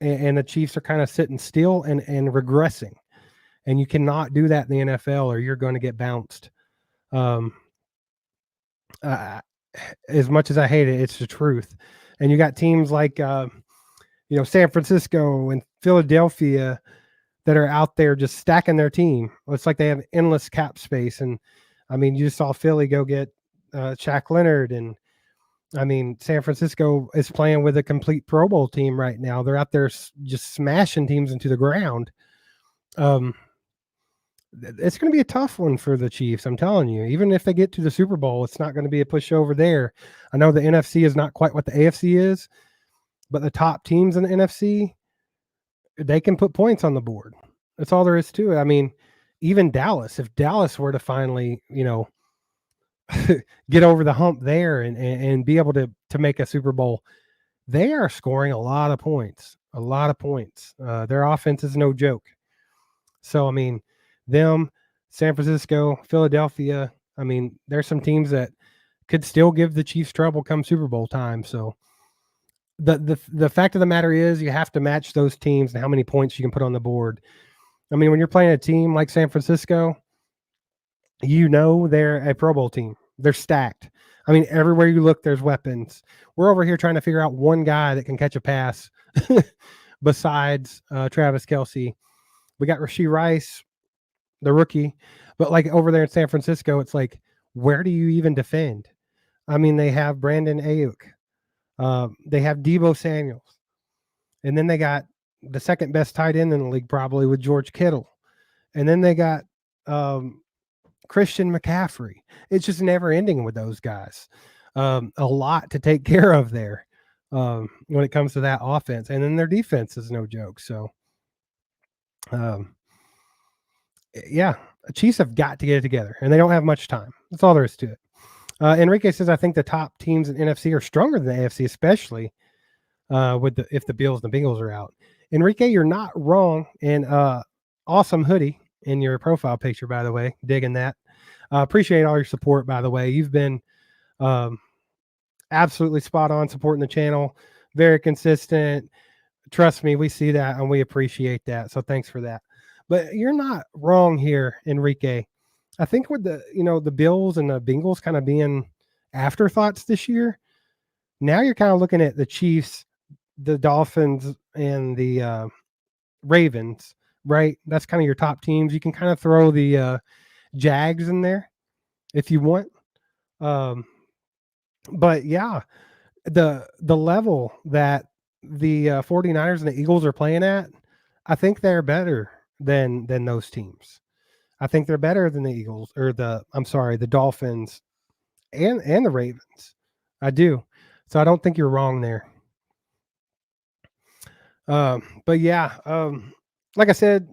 and the Chiefs are kind of sitting still and regressing. And you cannot do that in the NFL, or you're going to get bounced. As much as I hate it, it's the truth. And you got teams like, San Francisco and Philadelphia that are out there just stacking their team. It's like they have endless cap space. And I mean, you just saw Philly go get Shaq Leonard. And I mean, San Francisco is playing with a complete Pro Bowl team right now. They're out there just smashing teams into the ground. It's going to be a tough one for the Chiefs. I'm telling you, even if they get to the Super Bowl, it's not going to be a pushover there. I know the NFC is not quite what the AFC is, but the top teams in the NFC, they can put points on the board. That's all there is to it. I mean, even Dallas, if Dallas were to finally, get over the hump there and be able to make a Super Bowl, they are scoring a lot of points. Their offense is no joke. So, I mean, them, San Francisco, Philadelphia, I mean, there's some teams that could still give the Chiefs trouble come Super Bowl time. So the fact of the matter is you have to match those teams and how many points you can put on the board. I mean, when you're playing a team like San Francisco, they're a Pro Bowl team. They're stacked. I mean, everywhere you look, there's weapons. We're over here trying to figure out one guy that can catch a pass besides Travis Kelce. We got Rashee Rice, the rookie, but like over there in San Francisco, it's like, where do you even defend? I mean, they have Brandon Ayuk. They have Deebo Samuels. And then they got the second best tight end in the league, probably, with George Kittle. And then they got Christian McCaffrey. It's just never ending with those guys. A lot to take care of there when it comes to that offense. And then their defense is no joke. So, yeah, the Chiefs have got to get it together, and they don't have much time. That's all there is to it. Enrique says, I think the top teams in NFC are stronger than the AFC, especially if the Bills and the Bengals are out. Enrique, you're not wrong. And awesome hoodie in your profile picture, by the way. Digging that. Appreciate all your support, by the way. You've been absolutely spot on supporting the channel. Very consistent. Trust me, we see that and we appreciate that. So thanks for that. But you're not wrong here, Enrique. I think with the Bills and the Bengals kind of being afterthoughts this year, now you're kind of looking at the Chiefs, the Dolphins, and the Ravens, right? That's kind of your top teams. You can kind of throw the Jags in there if you want. But yeah, the level that the 49ers and the Eagles are playing at, I think they're better than those teams. I think they're better than the Eagles or the Dolphins and the Ravens. I do. So I don't think you're wrong there. But yeah, like I said,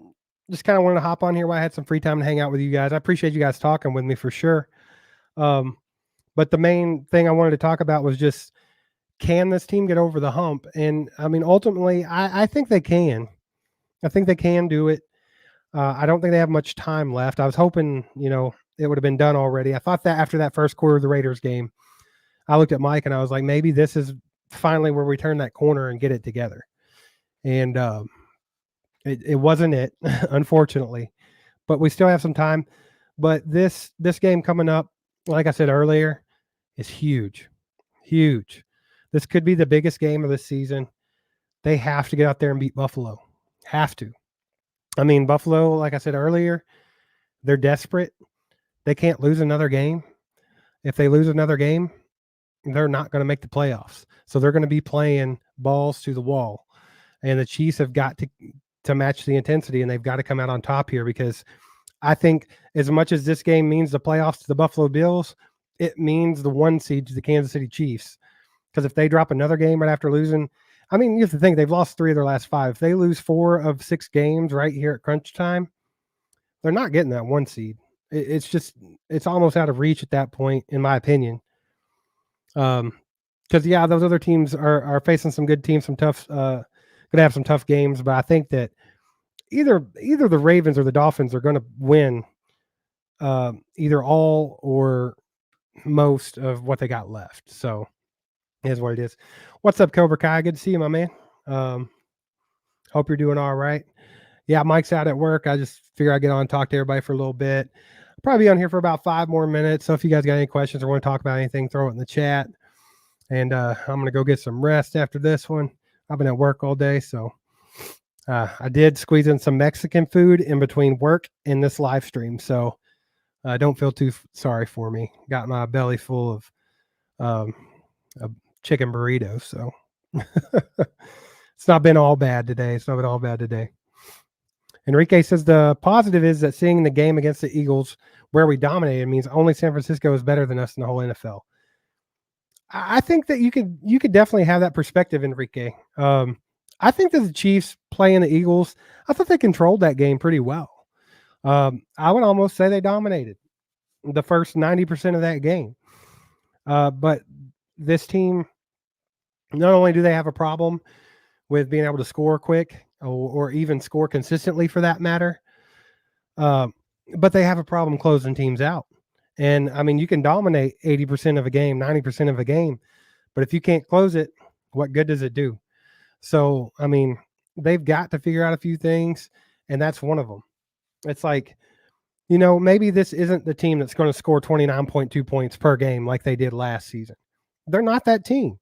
just kind of wanted to hop on here while I had some free time to hang out with you guys. I appreciate you guys talking with me for sure. But the main thing I wanted to talk about was just, can this team get over the hump? And I mean, ultimately, I think they can. I think they can do it. I don't think they have much time left. I was hoping, it would have been done already. I thought that after that first quarter of the Raiders game, I looked at Mike and I was like, maybe this is finally where we turn that corner and get it together. And it wasn't it, unfortunately. But we still have some time. But this game coming up, like I said earlier, is huge. Huge. This could be the biggest game of the season. They have to get out there and beat Buffalo. Have to. I mean, Buffalo, like I said earlier, they're desperate. They can't lose another game. If they lose another game, they're not going to make the playoffs. So they're going to be playing balls to the wall. And the Chiefs have got to match the intensity, and they've got to come out on top here, because I think as much as this game means the playoffs to the Buffalo Bills, it means the 1 seed to the Kansas City Chiefs. Because if they drop another game right after losing, I mean, you have to think they've lost 3 of their last 5. If they lose 4 of 6 games right here at crunch time, they're not getting that 1 seed. It's almost out of reach at that point, in my opinion. Because yeah, those other teams are facing some good teams, some tough, going to have some tough games. But I think that either the Ravens or the Dolphins are going to win either all or most of what they got left. So is what it is. What's up, Cobra Kai? Good to see you, my man. Hope you're doing all right. Yeah, Mike's out at work. I just figure I'd get on and talk to everybody for a little bit. I'll probably be on here for about 5 more minutes. So if you guys got any questions or want to talk about anything, throw it in the chat. And I'm going to go get some rest after this one. I've been at work all day. So I did squeeze in some Mexican food in between work and this live stream. So don't feel too sorry for me. Got my belly full of chicken burritos. So it's not been all bad today. Enrique says the positive is that seeing the game against the Eagles where we dominated means only San Francisco is better than us in the whole NFL. I think that you could definitely have that perspective, Enrique. I think that the Chiefs playing the Eagles, I thought they controlled that game pretty well. I would almost say they dominated the first 90% of that game. But this team, not only do they have a problem with being able to score quick or even score consistently for that matter, but they have a problem closing teams out. And I mean, you can dominate 80% of a game, 90% of a game, but if you can't close it, what good does it do? So, I mean, they've got to figure out a few things, and that's one of them. It's like, you know, maybe this isn't the team that's going to score 29.2 points per game like they did last season. They're not that team.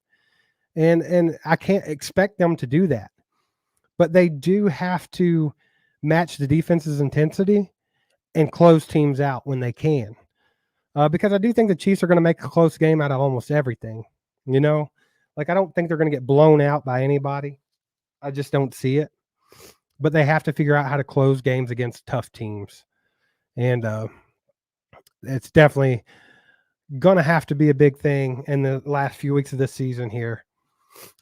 And I can't expect them to do that. But they do have to match the defense's intensity and close teams out when they can. Because I do think the Chiefs are going to make a close game out of almost everything. You know, like I don't think they're going to get blown out by anybody. I just don't see it. But they have to figure out how to close games against tough teams. And it's definitely going to have to be a big thing in the last few weeks of this season here,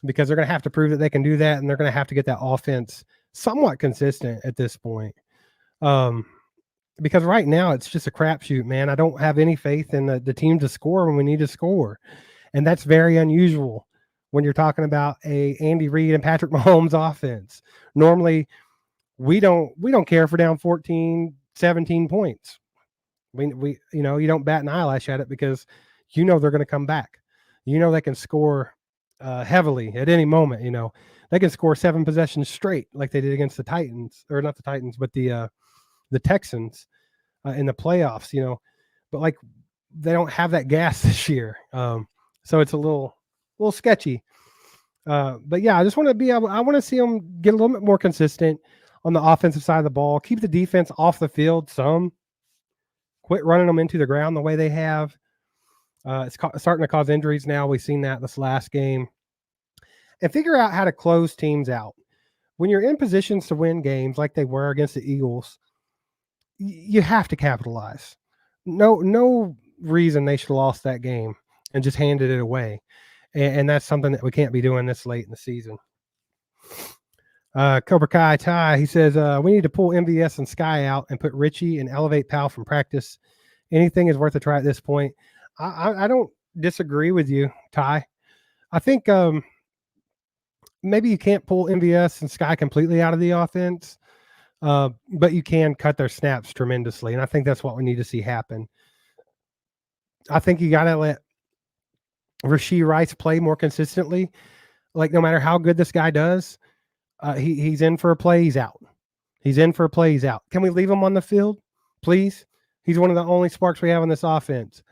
because they're going to have to prove that they can do that, and they're going to have to get that offense somewhat consistent at this point. Because right now it's just a crapshoot, man. I don't have any faith in the team to score when we need to score. And that's very unusual when you're talking about a Andy Reid and Patrick Mahomes offense. Normally, we don't care if we're down 14, 17 points. We you know, you don't bat an eyelash at it because you know they're going to come back. You know they can score heavily at any moment. You know they can score 7 possessions straight like they did against the Titans, or not the Titans, but the Texans in the playoffs. You know, but like they don't have that gas this year, so it's a little sketchy. But yeah, I just want to be able. I want to see them get a little bit more consistent on the offensive side of the ball. Keep the defense off the field some. Quit running them into the ground the way they have. It's starting to cause injuries now. We've seen that this last game. And figure out how to close teams out. When you're in positions to win games like they were against the Eagles, you have to capitalize. No reason they should have lost that game and just handed it away. And that's something that we can't be doing this late in the season. Cobra Kai Ty, he says, we need to pull MVS and Sky out and put Richie and elevate Powell from practice. Anything is worth a try at this point. I don't disagree with you, Ty. I think maybe you can't pull MVS and Sky completely out of the offense, but you can cut their snaps tremendously. And I think that's what we need to see happen. I think you got to let Rashee Rice play more consistently. Like no matter how good this guy does, he's in for a play, he's out. He's in for a play, he's out. Can we leave him on the field, please? He's one of the only sparks we have in this offense.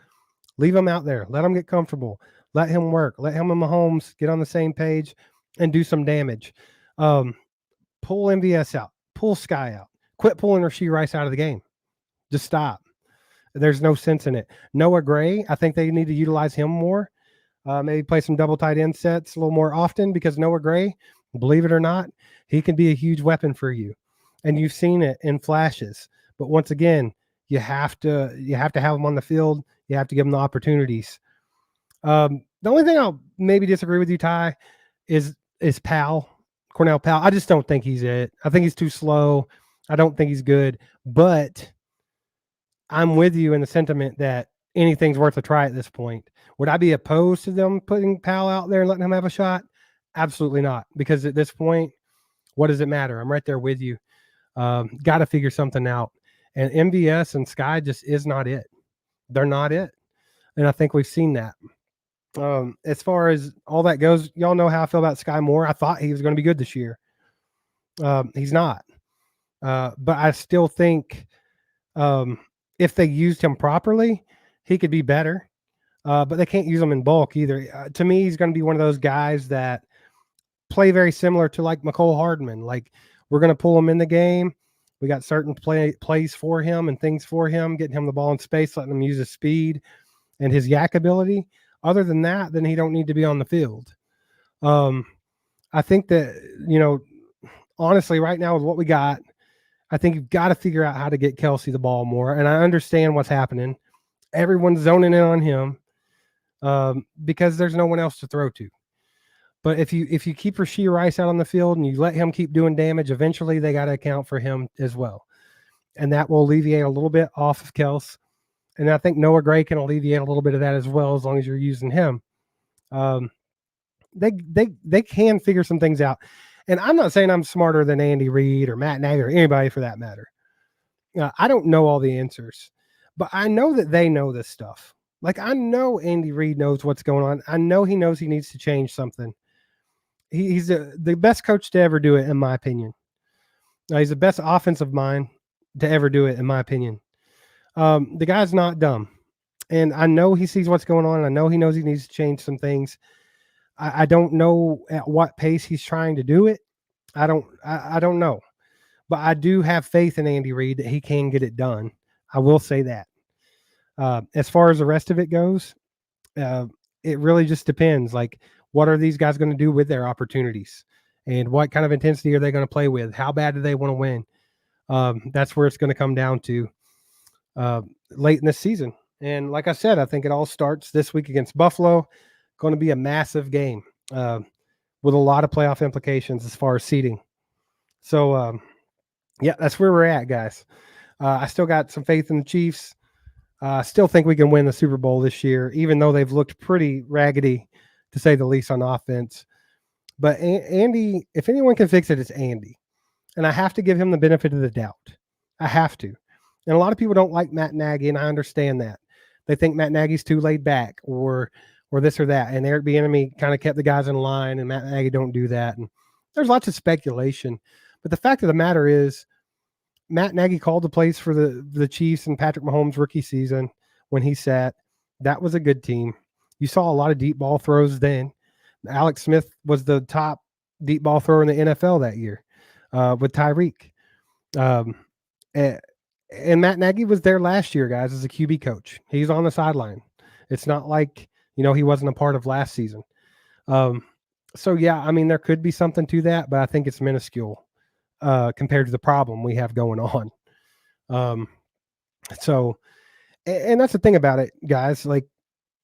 Leave him out there. Let him get comfortable. Let him work. Let him and Mahomes get on the same page and do some damage. Pull MVS out. Pull Sky out. Quit pulling Rashee Rice out of the game. Just stop. There's no sense in it. Noah Gray, I think they need to utilize him more. Maybe play some double tight end sets a little more often, because Noah Gray, believe it or not, he can be a huge weapon for you. And you've seen it in flashes. But once again, you have to have him on the field. You have to give him the opportunities. The only thing I'll maybe disagree with you, Ty, is Cornell Powell. I just don't think he's it. I think he's too slow. I don't think he's good. But I'm with you in the sentiment that anything's worth a try at this point. Would I be opposed to them putting Powell out there and letting him have a shot? Absolutely not. Because at this point, what does it matter? I'm right there with you. Got to figure something out. And MVS and Sky just is not it. They're not it. And I think we've seen that. As far as all that goes, y'all know how I feel about Sky Moore. I thought he was going to be good this year. He's not. But I still think if they used him properly, he could be better. But they can't use him in bulk either. To me, he's going to be one of those guys that play very similar to like McCole Hardman. Like, we're going to pull him in the game. We got certain plays for him and things for him, getting him the ball in space, letting him use his speed and his yak ability. Other than that, then he don't need to be on the field. I think that, honestly, right now with what we got, I think you've got to figure out how to get Kelsey the ball more. And I understand what's happening. Everyone's zoning in on him because there's no one else to throw to. But if you keep Rashee Rice out on the field and you let him keep doing damage, eventually they got to account for him as well. And that will alleviate a little bit off of Kels. And I think Noah Gray can alleviate a little bit of that as well, as long as you're using him. They can figure some things out. And I'm not saying I'm smarter than Andy Reid or Matt Nagy or anybody for that matter. I don't know all the answers, but I know that they know this stuff. Like, I know Andy Reid knows what's going on. I know he knows he needs to change something. He's the best coach to ever do it, in my opinion. He's the best offensive mind to ever do it, in my opinion. The guy's not dumb. And I know he sees what's going on. I know he knows he needs to change some things. I don't know at what pace he's trying to do it. I don't know. But I do have faith in Andy Reid that he can get it done. I will say that. As far as the rest of it goes, it really just depends. Like, what are these guys going to do with their opportunities? And what kind of intensity are they going to play with? How bad do they want to win? That's where it's going to come down to late in this season. And like I said, I think it all starts this week against Buffalo. Going to be a massive game with a lot of playoff implications as far as seeding. So, yeah, that's where we're at, guys. I still got some faith in the Chiefs. I still think we can win the Super Bowl this year, even though they've looked pretty raggedy, to say the least, on offense. But Andy, if anyone can fix it, it's Andy. And I have to give him the benefit of the doubt. I have to. And a lot of people don't like Matt Nagy, and I understand that. They think Matt Nagy's too laid back or this or that. And Eric Bieniemy kind of kept the guys in line, and Matt Nagy don't do that. And there's lots of speculation. But the fact of the matter is, Matt Nagy called the plays for the Chiefs and Patrick Mahomes' rookie season when he sat. That was a good team. You saw a lot of deep ball throws then. Alex Smith was the top deep ball thrower in the NFL that year with Tyreek. And Matt Nagy was there last year, guys, as a QB coach. He's on the sideline. It's not like, he wasn't a part of last season. So, yeah, I mean, there could be something to that, but I think it's minuscule compared to the problem we have going on. So, and that's the thing about it, guys. Like,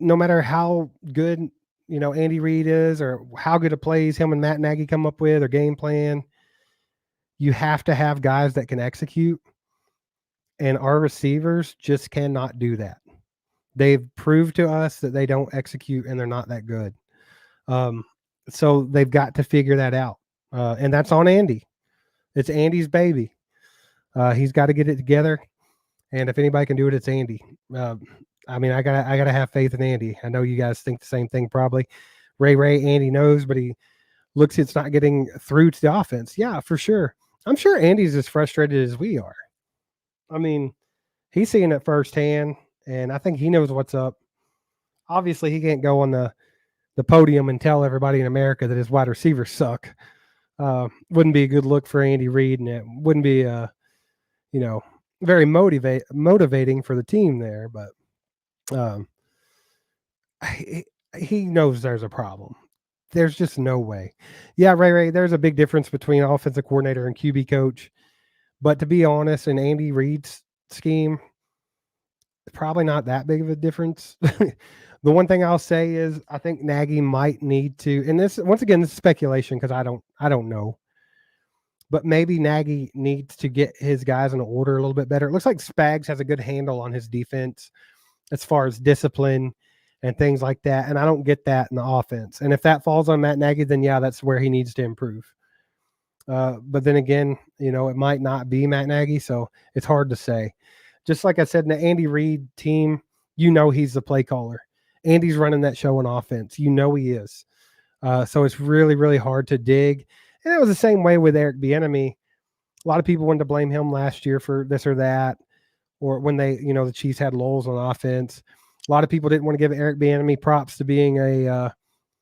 no matter how good, Andy Reid is, or how good of plays him and Matt Nagy come up with, or game plan, you have to have guys that can execute. And our receivers just cannot do that. They've proved to us that they don't execute, and they're not that good. So they've got to figure that out. And that's on Andy. It's Andy's baby. He's got to get it together. And if anybody can do it, it's Andy. I mean, I gotta have faith in Andy. I know you guys think the same thing probably. Ray, Andy knows, but he looks, it's not getting through to the offense. Yeah, for sure. I'm sure Andy's as frustrated as we are. I mean, he's seeing it firsthand, and I think he knows what's up. Obviously, he can't go on the the podium and tell everybody in America that his wide receivers suck. Wouldn't be a good look for Andy Reid, and it wouldn't be very motivating for the team there. But um, he knows there's a problem. There's just no way. Yeah, Ray, there's a big difference between offensive coordinator and QB coach. But to be honest, in Andy Reid's scheme, probably not that big of a difference. The one thing I'll say is I think Nagy might need to, and this once again, this is speculation because I don't know. But maybe Nagy needs to get his guys in order a little bit better. It looks like Spags has a good handle on his defense as far as discipline and things like that. And I don't get that in the offense. And if that falls on Matt Nagy, then yeah, that's where he needs to improve. But then again, it might not be Matt Nagy, so it's hard to say. Just like I said, in the Andy Reid team, he's the play caller. Andy's running that show on offense. He is. So it's really, really hard to dig. And it was the same way with Eric Bieniemy. A lot of people wanted to blame him last year for this or that, or when they, the Chiefs had lulls on offense. A lot of people didn't want to give Eric Bieniemy props to being a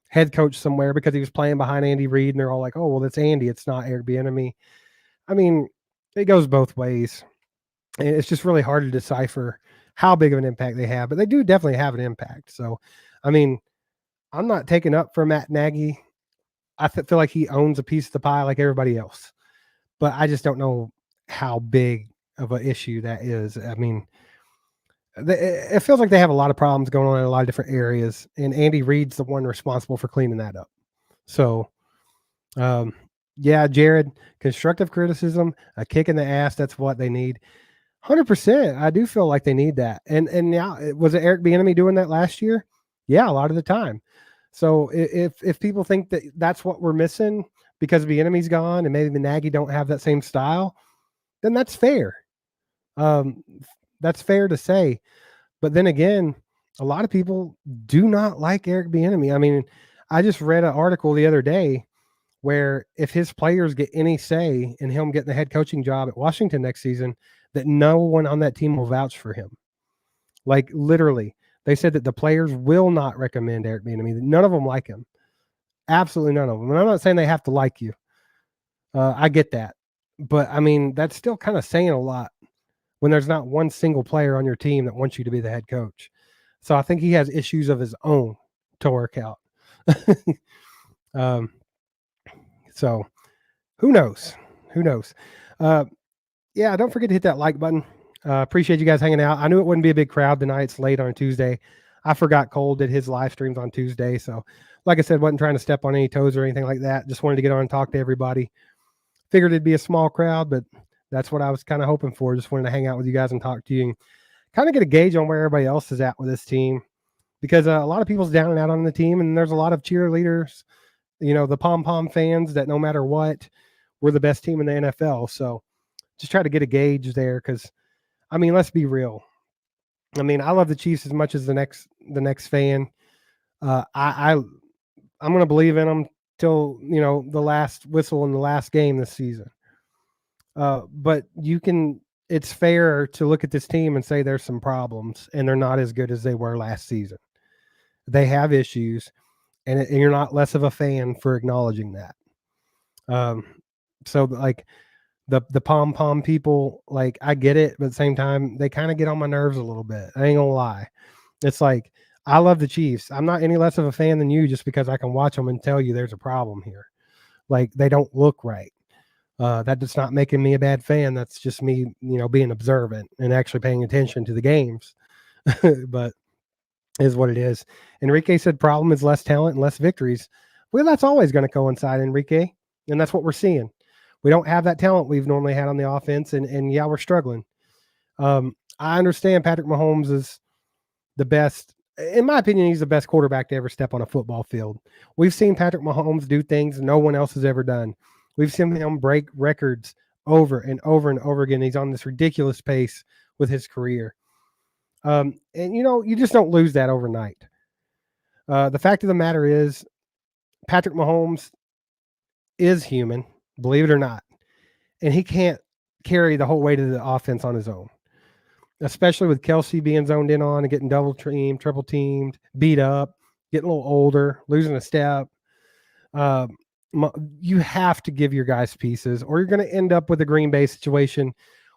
head coach somewhere because he was playing behind Andy Reid, and they're all like, "Oh, well, that's Andy. It's not Eric Bieniemy." I mean, it goes both ways, and it's just really hard to decipher how big of an impact they have. But they do definitely have an impact. So, I mean, I'm not taking up for Matt Nagy. I feel like he owns a piece of the pie like everybody else, but I just don't know how big of an issue that is. I mean, it feels like they have a lot of problems going on in a lot of different areas, and Andy Reid's the one responsible for cleaning that up. So, yeah, Jared, constructive criticism, a kick in the ass, that's what they need. 100%. I do feel like they need that. And now, was it Eric Bieniemy doing that last year? Yeah, a lot of the time. So if people think that that's what we're missing because Bieniemy's gone and maybe the Nagy don't have that same style, then that's fair. That's fair to say. But then again, a lot of people do not like Eric Bieniemy. I mean, I just read an article the other day where if his players get any say in him getting the head coaching job at Washington next season, that no one on that team will vouch for him. Like literally, they said that the players will not recommend Eric Bieniemy. None of them like him. Absolutely none of them. And I'm not saying they have to like you. I get that. But, I mean, that's still kind of saying a lot when there's not one single player on your team that wants you to be the head coach. So I think he has issues of his own to work out. So who knows? Yeah, don't forget to hit that like button. Appreciate you guys hanging out. I knew it wouldn't be a big crowd tonight. It's late on a Tuesday. I forgot Cole did his live streams on Tuesday. So like I said, wasn't trying to step on any toes or anything like that. Just wanted to get on and talk to everybody. Figured it'd be a small crowd, but that's what I was kind of hoping for. Just wanted to hang out with you guys and talk to you and kind of get a gauge on where everybody else is at with this team. Because a lot of people's down and out on the team, and there's a lot of cheerleaders, the pom-pom fans that no matter what, we're the best team in the NFL. So just try to get a gauge there because, I mean, let's be real. I mean, I love the Chiefs as much as the next fan. I'm going to believe in them till, the last whistle in the last game this season. But it's fair to look at this team and say there's some problems and they're not as good as they were last season. They have issues, and you're not less of a fan for acknowledging that. So like the pom-pom people, like I get it, but at the same time, they kind of get on my nerves a little bit. I ain't gonna lie. It's like, I love the Chiefs. I'm not any less of a fan than you just because I can watch them and tell you there's a problem here. Like they don't look right. That's not making me a bad fan. That's just me, being observant and actually paying attention to the games. But is what it is. Enrique said problem is less talent and less victories. Well, that's always going to coincide, Enrique. And that's what we're seeing. We don't have that talent we've normally had on the offense. And yeah, we're struggling. I understand Patrick Mahomes is the best. In my opinion, he's the best quarterback to ever step on a football field. We've seen Patrick Mahomes do things no one else has ever done. We've seen him break records over and over and over again. He's on this ridiculous pace with his career. And, you just don't lose that overnight. The fact of the matter is Patrick Mahomes is human, believe it or not. And he can't carry the whole weight of the offense on his own, especially with Kelsey being zoned in on and getting double teamed, triple teamed, beat up, getting a little older, losing a step. You have to give your guys pieces, or you're going to end up with a Green Bay situation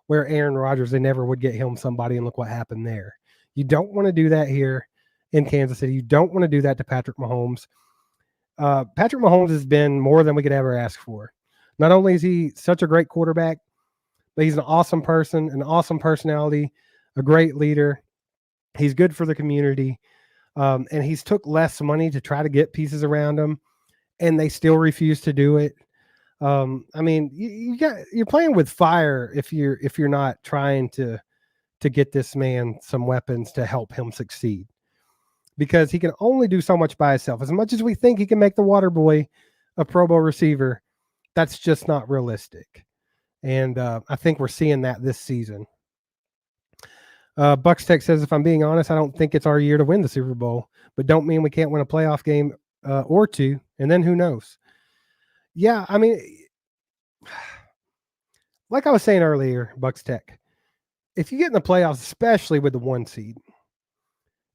where Aaron Rodgers, they never would get him somebody, and look what happened there. You don't want to do that here in Kansas City. You don't want to do that to Patrick Mahomes. Patrick Mahomes has been more than we could ever ask for. Not only is he such a great quarterback, but he's an awesome person, an awesome personality, a great leader. He's good for the community. And he's took less money to try to get pieces around him, and they still refuse to do it. I mean, you're playing with fire if you're not trying to get this man some weapons to help him succeed, because he can only do so much by himself. As much as we think he can make the water boy a Pro Bowl receiver, that's just not realistic. And I think we're seeing that this season. Bucks Tech says, if I'm being honest, I don't think it's our year to win the Super Bowl, but don't mean we can't win a playoff game or two, and then who knows? Yeah, I mean, like I was saying earlier, Bucks Tech, if you get in the playoffs, especially with the 1 seed,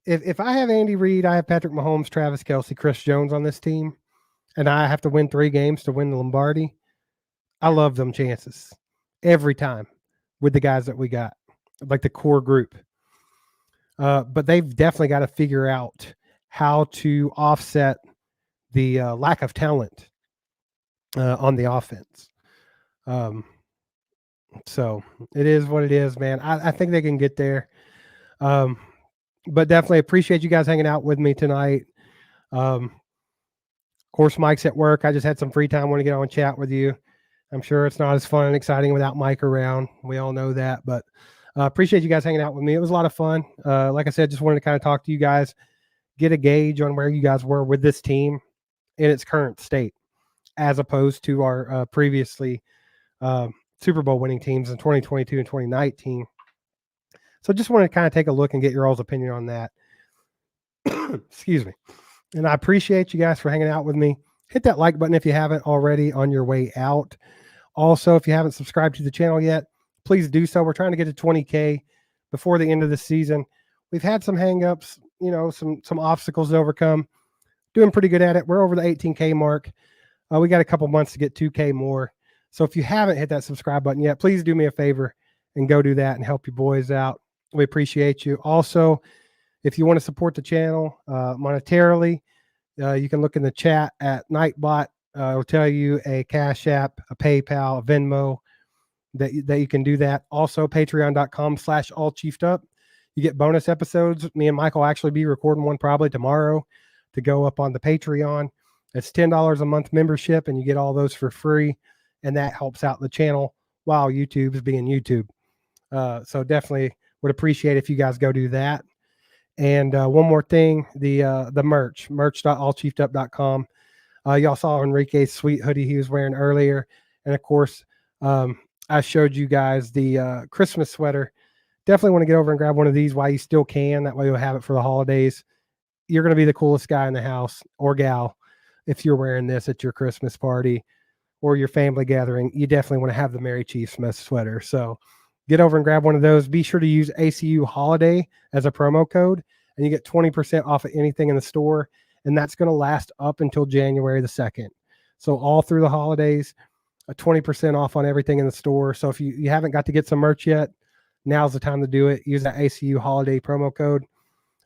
if I have Andy Reid, I have Patrick Mahomes, Travis Kelce, Chris Jones on this team, and I have to win 3 games to win the Lombardi, I love them chances every time with the guys that we got, like the core group. But they've definitely got to figure out how to offset the lack of talent on the offense. So it is what it is, man. I think they can get there. But definitely appreciate you guys hanging out with me tonight. Of course, Mike's at work. I just had some free time. I want to get on and chat with you. I'm sure it's not as fun and exciting without Mike around. We all know that, but appreciate you guys hanging out with me. It was a lot of fun. Like I said, just wanted to kind of talk to you guys, get a gauge on where you guys were with this team in its current state, as opposed to our previously Super Bowl winning teams in 2022 and 2019. So just wanted to kind of take a look and get your all's opinion on that. Excuse me. And I appreciate you guys for hanging out with me. Hit that like button if you haven't already on your way out. Also, if you haven't subscribed to the channel yet, please do so. We're trying to get to 20K before the end of the season. We've had some hangups, some obstacles to overcome. Doing pretty good at it. We're over the 18K mark. We got a couple months to get 2K more. So if you haven't hit that subscribe button yet, please do me a favor and go do that and help your boys out. We appreciate you. Also, if you want to support the channel monetarily, you can look in the chat at Nightbot. It'll tell you a Cash App, a PayPal, a Venmo, that you can do that. Also, patreon.com/allchieftUp. You get bonus episodes. Me and Mike will actually be recording one probably tomorrow to go up on the Patreon. It's $10 a month membership, and you get all those for free, and that helps out the channel while YouTube's being YouTube. So definitely would appreciate if you guys go do that. And one more thing, the merch.allchieftUp.com. Y'all saw Enrique's sweet hoodie he was wearing earlier. And of course, I showed you guys the Christmas sweater. Definitely want to get over and grab one of these while you still can. That way you'll have it for the holidays. You're going to be the coolest guy in the house or gal if you're wearing this at your Christmas party or your family gathering. You definitely want to have the Merry Chiefs mess sweater. So get over and grab one of those. Be sure to use ACU Holiday as a promo code, and you get 20% off of anything in the store. And that's going to last up until January the 2nd. So all through the holidays, 20% off on everything in the store. So if you haven't got to get some merch yet, now's the time to do it. Use that ACU Holiday promo code,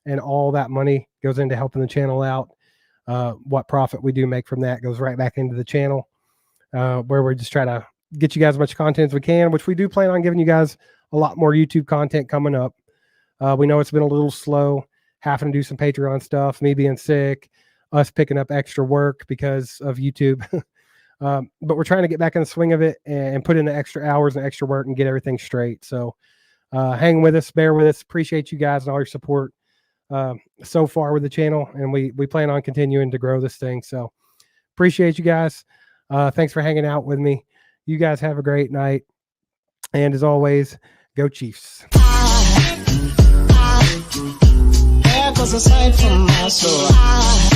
and all that money goes into helping the channel out. What profit we do make from that goes right back into the channel, where we just try to get you guys as much content as we can, which we do plan on giving you guys a lot more YouTube content coming up. We know it's been a little slow, having to do some Patreon stuff, me being sick, us picking up extra work because of YouTube. But we're trying to get back in the swing of it and put in the extra hours and extra work and get everything straight. So hang with us, bear with us. Appreciate you guys and all your support so far with the channel. And we plan on continuing to grow this thing. So appreciate you guys. Thanks for hanging out with me. You guys have a great night. And as always, go Chiefs. There goes a sight from my soul.